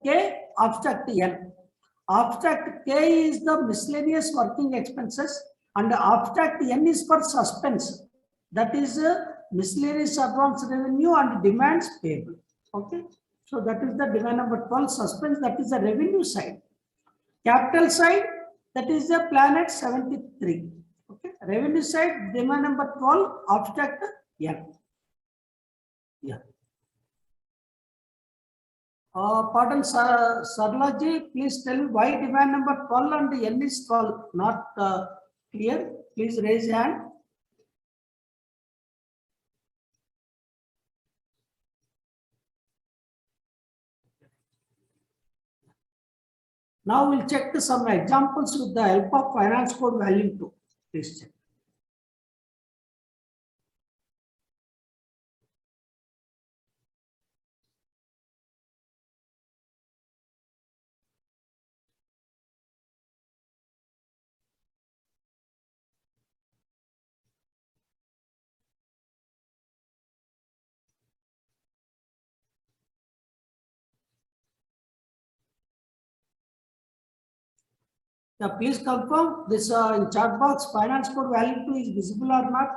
K, abstract N. Abstract K is the miscellaneous working expenses and abstract N is for suspense. That is miscellaneous advance revenue and demands payable. Okay. So that is the demand number 12 suspense. That is the revenue side. Capital side, that is the planet 73. Okay. Revenue side, demand number 12, abstract N. Yeah. Pardon, Sarlaji, please tell me why demand number 12 and N is 12 not clear. Please raise your hand. Now we'll check some examples with the help of Finance Code Volume 2. Please check. Yeah, please confirm this in chat box Finance Code Volume 2 is visible or not.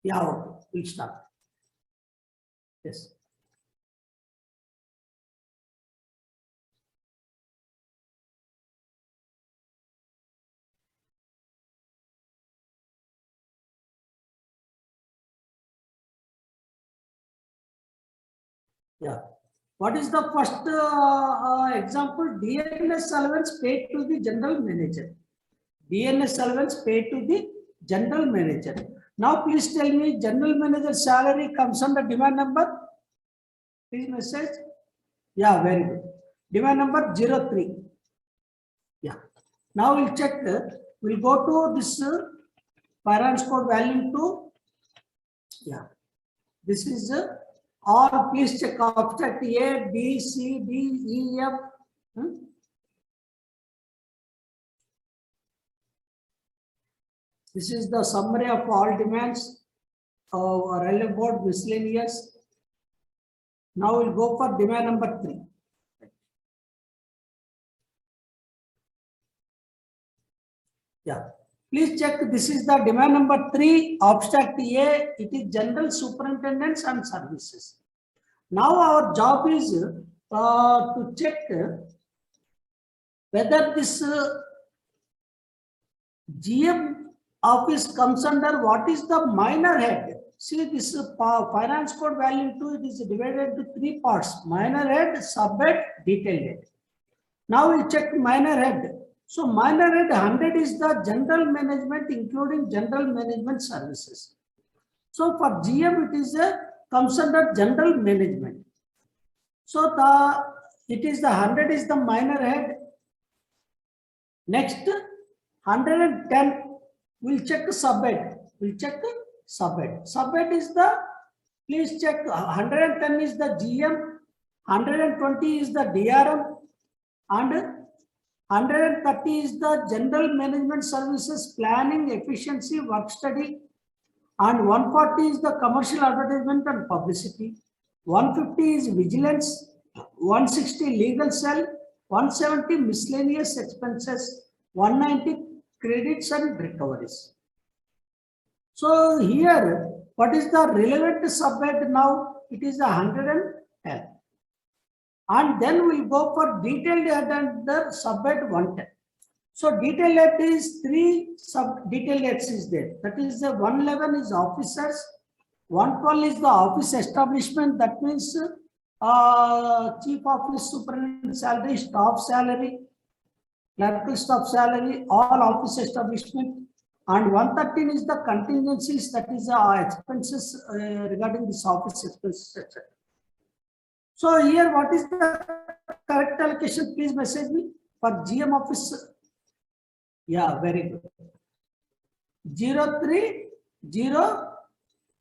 Yeah, okay. We'll start. Yes. Yeah. What is the first example? DNS allowance paid to the general manager. DNS allowance paid to the general manager. Now, please tell me, general manager salary comes under demand number. Please message. Yeah, very good. Demand number 03. Yeah. Now we'll check. We'll go to this Finance Code Volume 2. Yeah. This is or please check object A, B, C, D, E, F. This is the summary of all demands relevant board miscellaneous. Now we'll go for demand number 3. Yeah. Please check. This is the demand number 3, abstract A. It is general superintendents and services. Now our job is to check whether this GM office comes under what is the minor head. See, this Finance Code Volume 2, it is divided into 3 parts: minor head, subhead, detailed head. Now we check minor head. So minor head 100 is the general management, including general management services. So for GM, it is comes under general management. So it is the 100 is the minor head. Next 110 we'll check subhead. We'll check subhead. Subhead is the, please check, 110 is the GM, 120 is the DRM, and 130 is the general management services, planning, efficiency, work study, and 140 is the commercial advertisement and publicity, 150 is vigilance, 160 legal cell, 170 miscellaneous expenses, 190 credits and recoveries. So here, what is the relevant subhead now? It is 110. And then we'll go for detailed head under subhead 110. So detailed head is 3 sub detailed heads is there. That is the 111 is officers, 112 is the office establishment. That means chief office superintendent salary, staff salary, clerical staff salary, all office establishment. And 113 is the contingencies, that is expenses regarding this office expenses, etc. So here, what is the correct allocation? Please message me for GM office. Yeah, very good. 03 0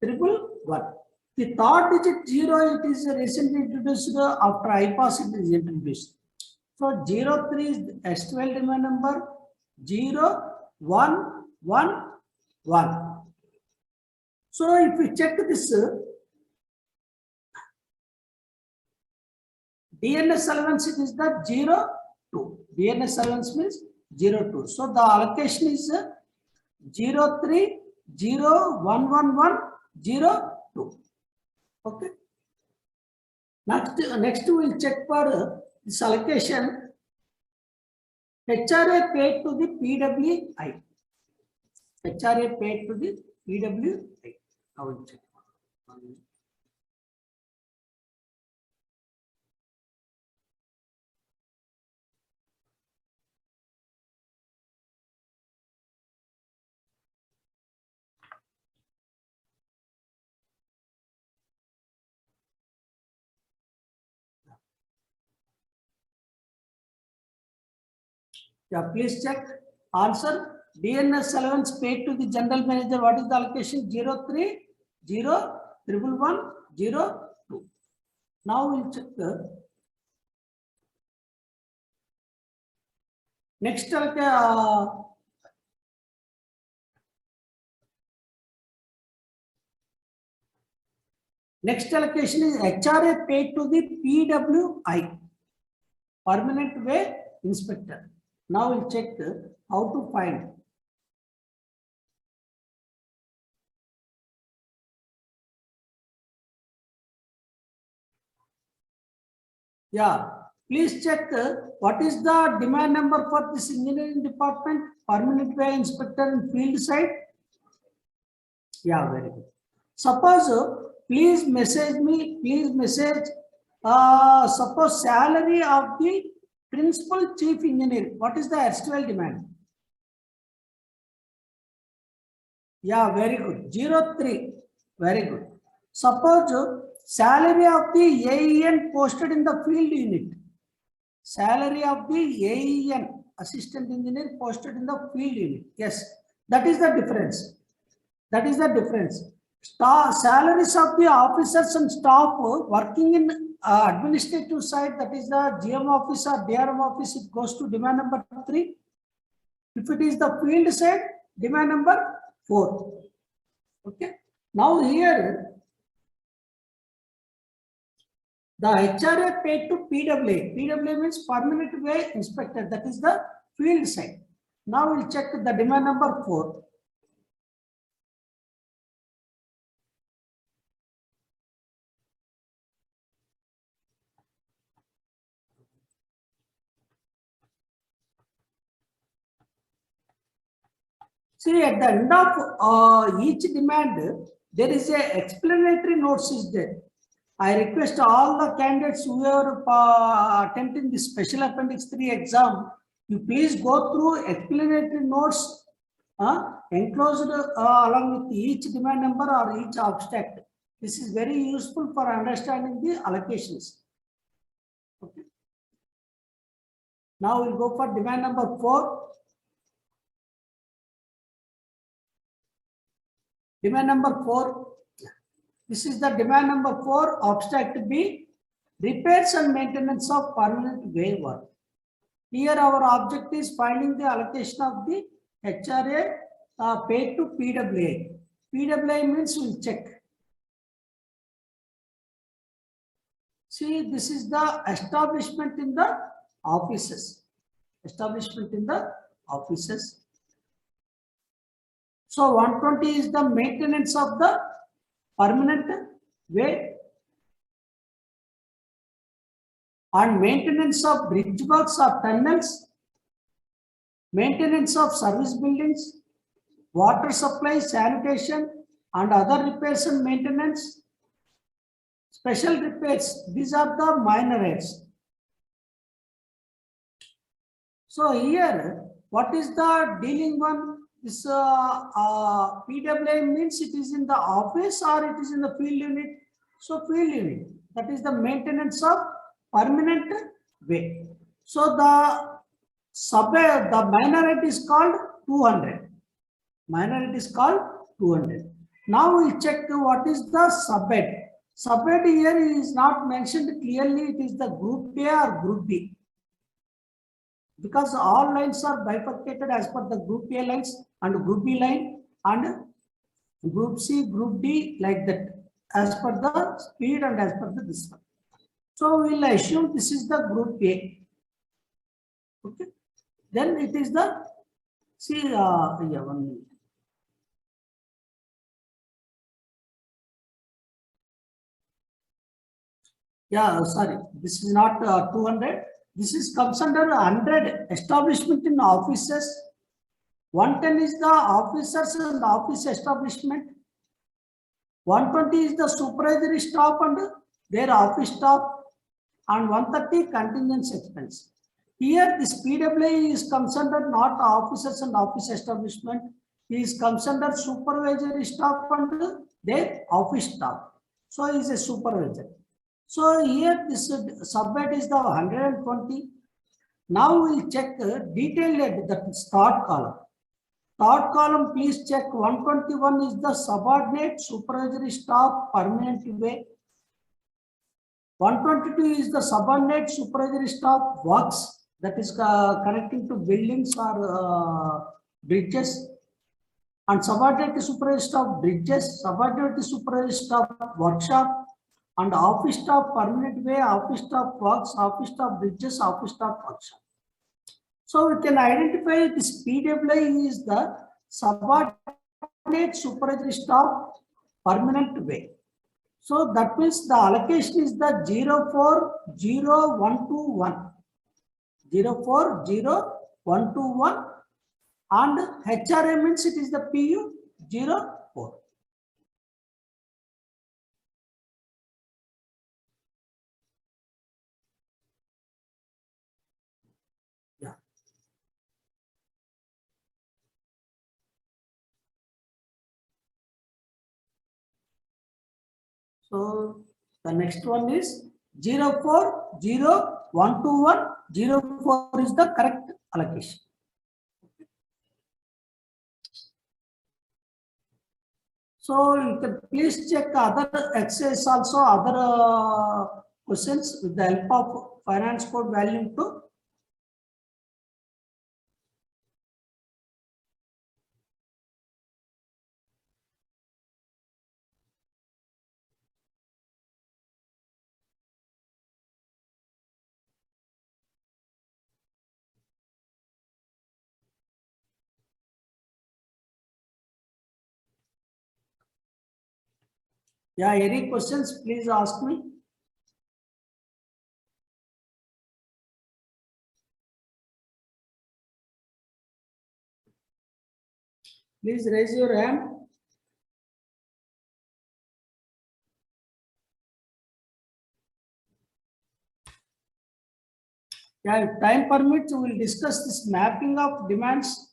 111. The third digit 0, it is recently introduced after IPAS, it is introduced. So 03 is S12 demand number 0111. So if we check this DNS allowance, it is the 02. DNS allowance means 02. So the allocation is 03 0111 02. Okay. Next we'll check for this allocation. HRA paid to the PWI. HRA paid to the PWI. Now we'll check. Yeah, please check. Answer. DNS allowance paid to the general manager. What is the allocation? 03 0 111 02. Now we'll check the next next allocation is HRA paid to the PWI, Permanent Way Inspector. Now we'll check how to find. Yeah, please check what is the demand number for this engineering department, Permanent Way Inspector and field side. Yeah, very good. Suppose please message me, suppose salary of the principal chief engineer. What is the erstwhile demand? Yeah, very good. 03. Very good. Suppose salary of the AEN posted in the field unit. Salary of the AEN, assistant engineer, posted in the field unit. Yes, that is the difference. That is the difference. Salaries of the officers and staff working in administrative side, that is the GM office or DRM office, it goes to demand number 3. If it is the field side, demand number 4. Okay. Now here, the HRA paid to PWA. PWA means Permanent Way Inspector. That is the field side. Now we'll check the demand number 4. See, at the end of each demand, there is a explanatory notes is there. I request all the candidates who are attempting the special appendix 3 exam, you please go through explanatory notes enclosed along with each demand number or each abstract. This is very useful for understanding the allocations. Okay. Now we'll go for demand number 4. Demand number 4. This is the demand number 4, abstract B, repairs and maintenance of permanent way work. Here our object is finding the allocation of the HRA paid to PWA. PWA means we'll check. See, this is the establishment in the offices. Establishment in the offices. So 120 is the maintenance of the permanent way and maintenance of bridge works or tunnels, maintenance of service buildings, water supply, sanitation and other repairs and maintenance, special repairs. These are the minor heads. So here, what is the dealing one? This PWA means it is in the office or it is in the field unit. So field unit, that is the maintenance of permanent way. So the minor head is called 200. Minor head is called 200. Now we'll check what is the subhead. Subhead here is not mentioned clearly. It is the group A or group B. Because all lines are bifurcated as per the group A lines and group B line and group C, group D, like that, as per the speed and as per the this one. So we'll assume this is the group A. Okay. Then it is the yeah, 1 minute. Yeah, sorry, this is not 200. This is comes under 100 establishment in offices. 110 is the officers and office establishment. 120 is the supervisory staff and their office staff, and 130 contingency expense. Here, this PWA is comes under not officers and office establishment. He is comes under supervisory staff and their office staff. So, he is a supervisor. So, here this subhead is the 120. Now, we will check detailed, that is third column. Third column, please check 121 is the subordinate supervisory staff permanent way. 122 is the subordinate supervisory staff works, that is connecting to buildings or bridges. And subordinate supervisory staff bridges, subordinate supervisory staff workshop, and office staff permanent way, office staff works, office staff bridges, office staff workshop. So we can identify this PWA is the subordinate supervisory staff permanent way. So that means the allocation is the 040121. 040121, and HRA means it is the PU 04. Yeah. So the next one is 040121. 04 is the correct allocation. So you can please check other exercises also, other questions with the help of Finance Code Volume 2. Yeah, any questions, please ask me. Please raise your hand. Yeah, if time permits, we will discuss this mapping of demands.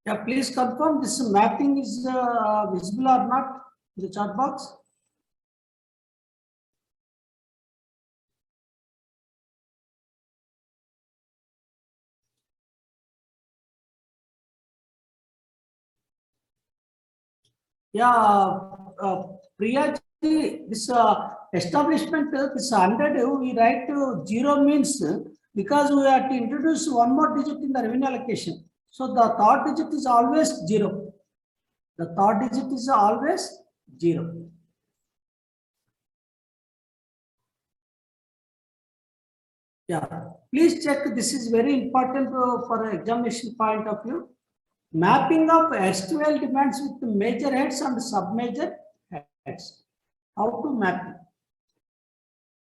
Yeah, please confirm this mapping is visible or not in the chat box. Yeah, Priya, this establishment, this 100, we write 0 means because we have to introduce one more digit in the revenue allocation. So the third digit is always 0. The third digit is always 0. Yeah, please check. This is very important for examination point of view. Mapping of SQL demands with major heads and sub-major heads. How to map it?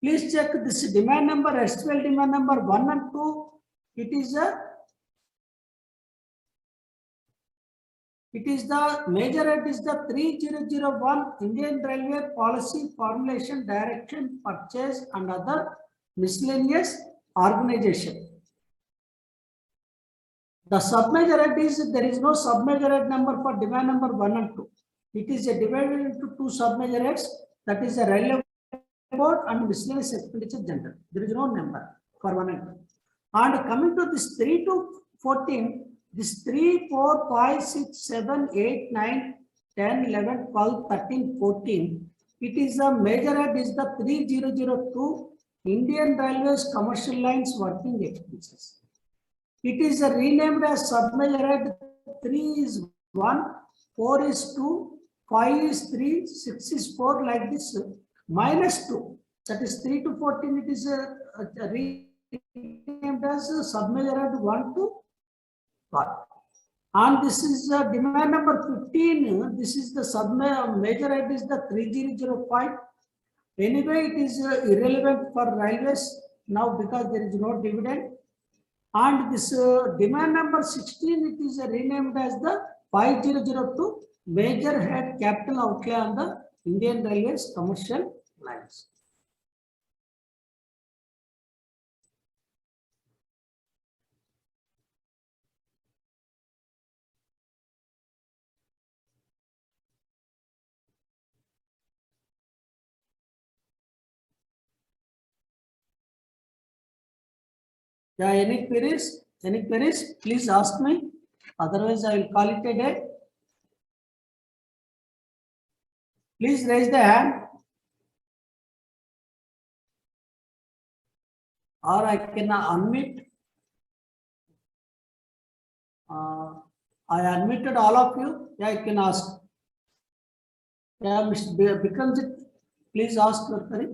Please check this demand number, SQL demand number 1 and 2. It is the major head is the 3001 Indian Railway Policy Formulation Direction Purchase and other miscellaneous organization. The sub-major head is, there is no sub-major head number for demand number 1 and 2. It is divided into 2 sub-major heads, that is a railway board and miscellaneous expenditure general. There is no number for one item. And coming to this 3 to 14, this 3, 4, 5, 6, 7, 8, 9, 10, 11, 12, 13, 14. It is a major head is the 3002 Indian Railways commercial lines working expenses. It is renamed as submajor head. 3 is 1, 4 is 2, 5 is 3, 6 is 4, like this, minus 2. That is 3 to 14. It is renamed as submajor head 1 to 5. And this is demand number 15. This is the submajor head is the 3005. Anyway, it is irrelevant for railways now because there is no dividend. And this demand number 16, it is renamed as the 5002 major head capital outlay on the Indian Railways commercial lines. Yeah, any queries? Any queries? Please ask me. Otherwise, I will call it a day. Please raise the hand. Or I can unmute. I unmuted all of you. Yeah, you can ask. Yeah, Mr. Bikramjit, please ask your query.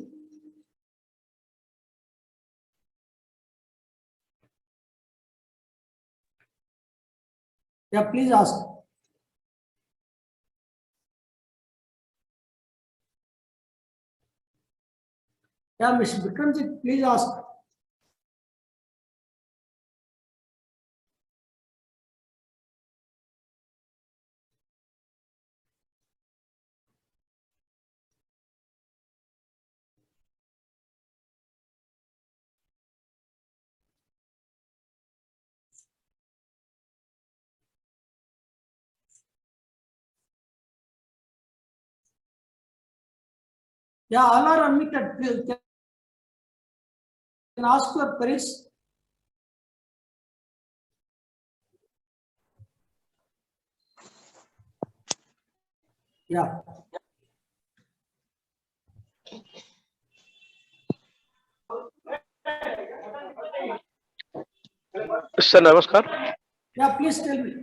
Yeah, please ask. Yeah, Mr. Bikramjit, please ask. Yeah, all are unmuted. Please, can ask your queries. Yeah. Sir, namaskar. Yeah, please tell me.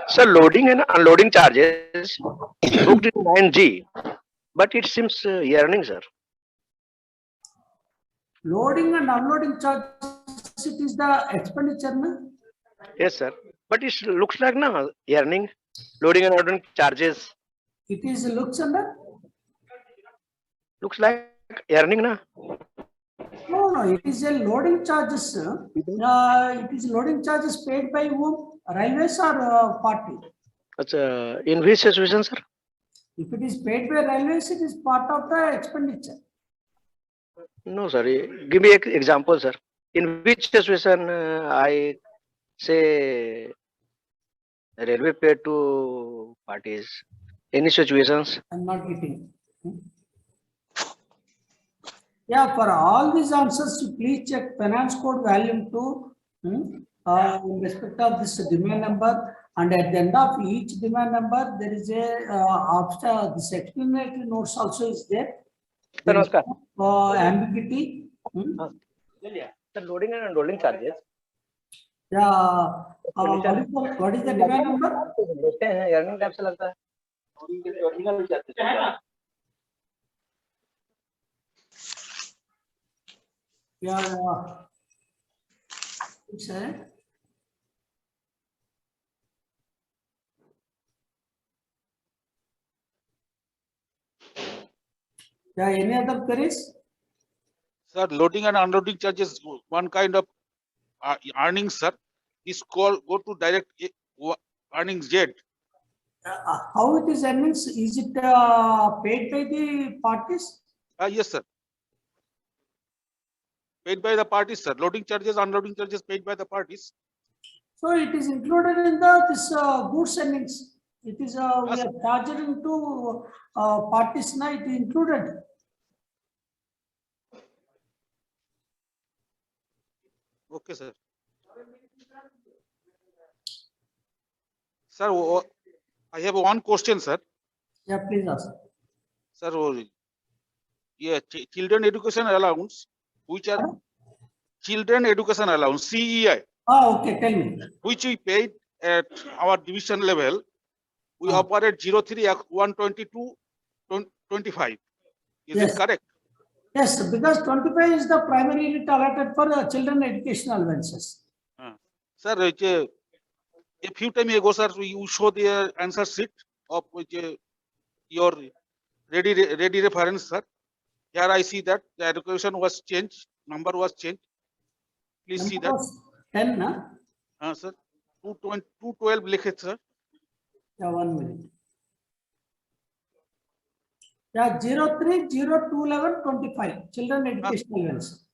Sir, loading and unloading charges booked in 9G, but it seems earning, sir. Loading and unloading charges, it is the expenditure. Na? Yes, sir. But it looks like na earning, loading and unloading charges. It is looks under. Looks like earning, na. No, it is a loading charges. It is loading charges paid by whom? Railways or party? In which situation, sir? If it is paid by railways, it is part of the expenditure. No, sir. Give me an example, sir. In which situation I say railway paid to parties? Any situations? I'm not getting. Yeah, for all these answers, you please check Finance Code Volume 2 in respect of this demand number. And at the end of each demand number, there is a this explanatory notes also is there. There is ambiguity. Sir, loading and unloading charges. Yeah. What is the demand number? Earning type से लगता है. Yeah. It's a yeah. Any other queries? Sir, loading and unloading charges, one kind of earnings, sir. This call go to direct earnings jet. How it is earnings? Is it paid by the parties? Yes, sir. Paid by the parties, sir. Loading charges, unloading charges paid by the parties. So it is included in this goods earnings. It is we are charged into parties now. It is included. Okay, sir. Sir, I have one question, sir. Yeah, please ask. Sir, yeah, children education allowance, which are Pardon? children education allowance, CEI, Oh, okay, tell me. which we paid at our division level, we Ah. operate 03 122 25. Is Yes. it correct? Yes, because 25 is the primary unit allotted for children educational allowances. Sir, a few time ago, sir, you show the answer sheet of your ready reference, sir. Here I see that the education was changed, number was changed. Please see that. Number was 10, na? Sir, 212 likhe, sir. Yeah, 1 minute. Yeah, 03 02 11 25 children educational allowance.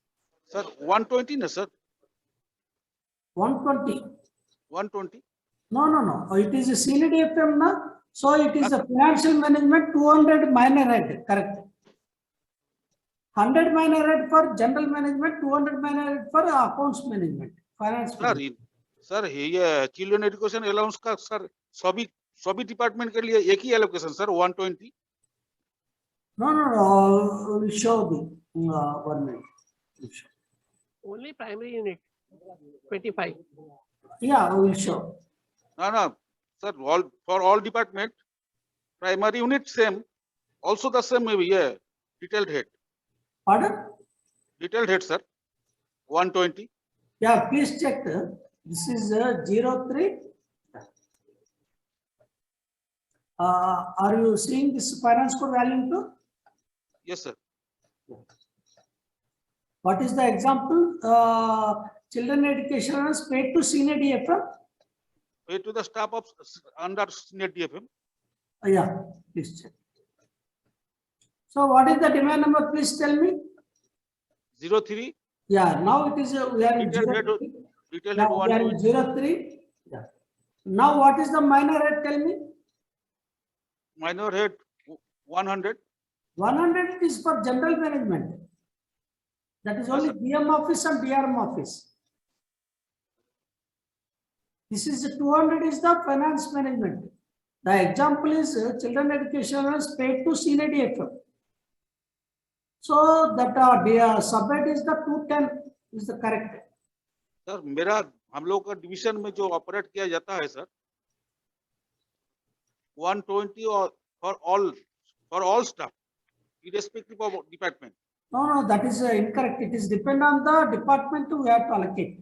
Sir, 120, no, sir. 120. 120. No. It is a CNDFM, na? So it is a financial management 200 minor head, correct. 100 minor head for general management, 200 minor head for accounts management, finance. Sir ये children education allowance का sir सभी department के लिए एक ही allocation sir 120. No. We'll show the 1 minute. Only primary unit, 25. Yeah, we'll show. No, sir. For all department, primary unit same, also the same maybe. Yeah, detailed head. Pardon? Detailed head, sir. 120. Yeah, please check. This is 03. Are you seeing this finance code value too? Yes, sir. What is the example? Children education is paid to senior DFM. Pay to the staff of under senior DFM. Yeah, please check. So what is the demand number? Please tell me. 03. Yeah, now it is we are in Detailed head. 03. Detailed Yeah, head we are in 120. 03. Yeah. Now what is the minor rate? Tell me. Minor head 100. 100 is for general management. That is only sir. DM office and DRM office. This is the 200 is the finance management. The example is children education is paid to senior DFM. So that subhead is the 210 is the correct. Sir मेरा हम लोग का division में जो operate किया जाता है sir 120 और for all staff irrespective of department. No, that is incorrect. It is depend on the department we have to allocate.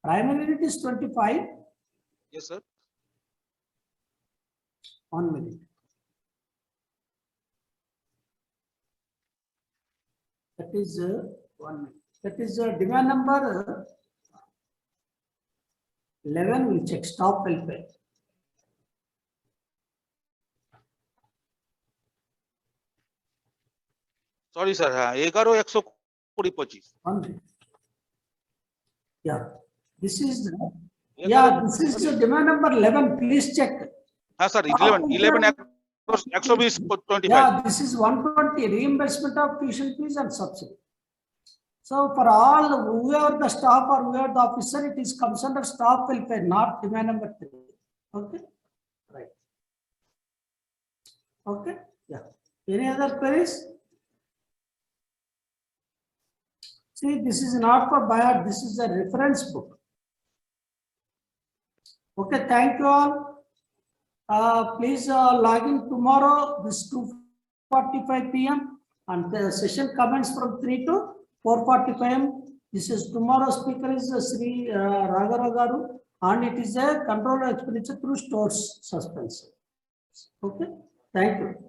Primary unit is 25. Yes, sir. 1 minute. That is 1 minute. That is demand number 11. We'll check stop welfare. Sorry, sir. 11,125. 1 minute. Yeah, this is this is demand number 11. Please check. Sir. 11 125. Yeah, this is 120 reimbursement of tuition fees and subsidy. So for all whoever the staff or whoever the officer, it is comes under staff welfare, not demand number 3. Okay, right. Okay, yeah. Any other queries? See, this is not for buyer. This is a reference book. Okay, thank you all. Please log in tomorrow, this 2:45 p.m. and the session commences from 3 to 4:45 p.m. This is tomorrow's speaker is Shri Rao and it is a control expenditure through stores suspense. Okay, thank you.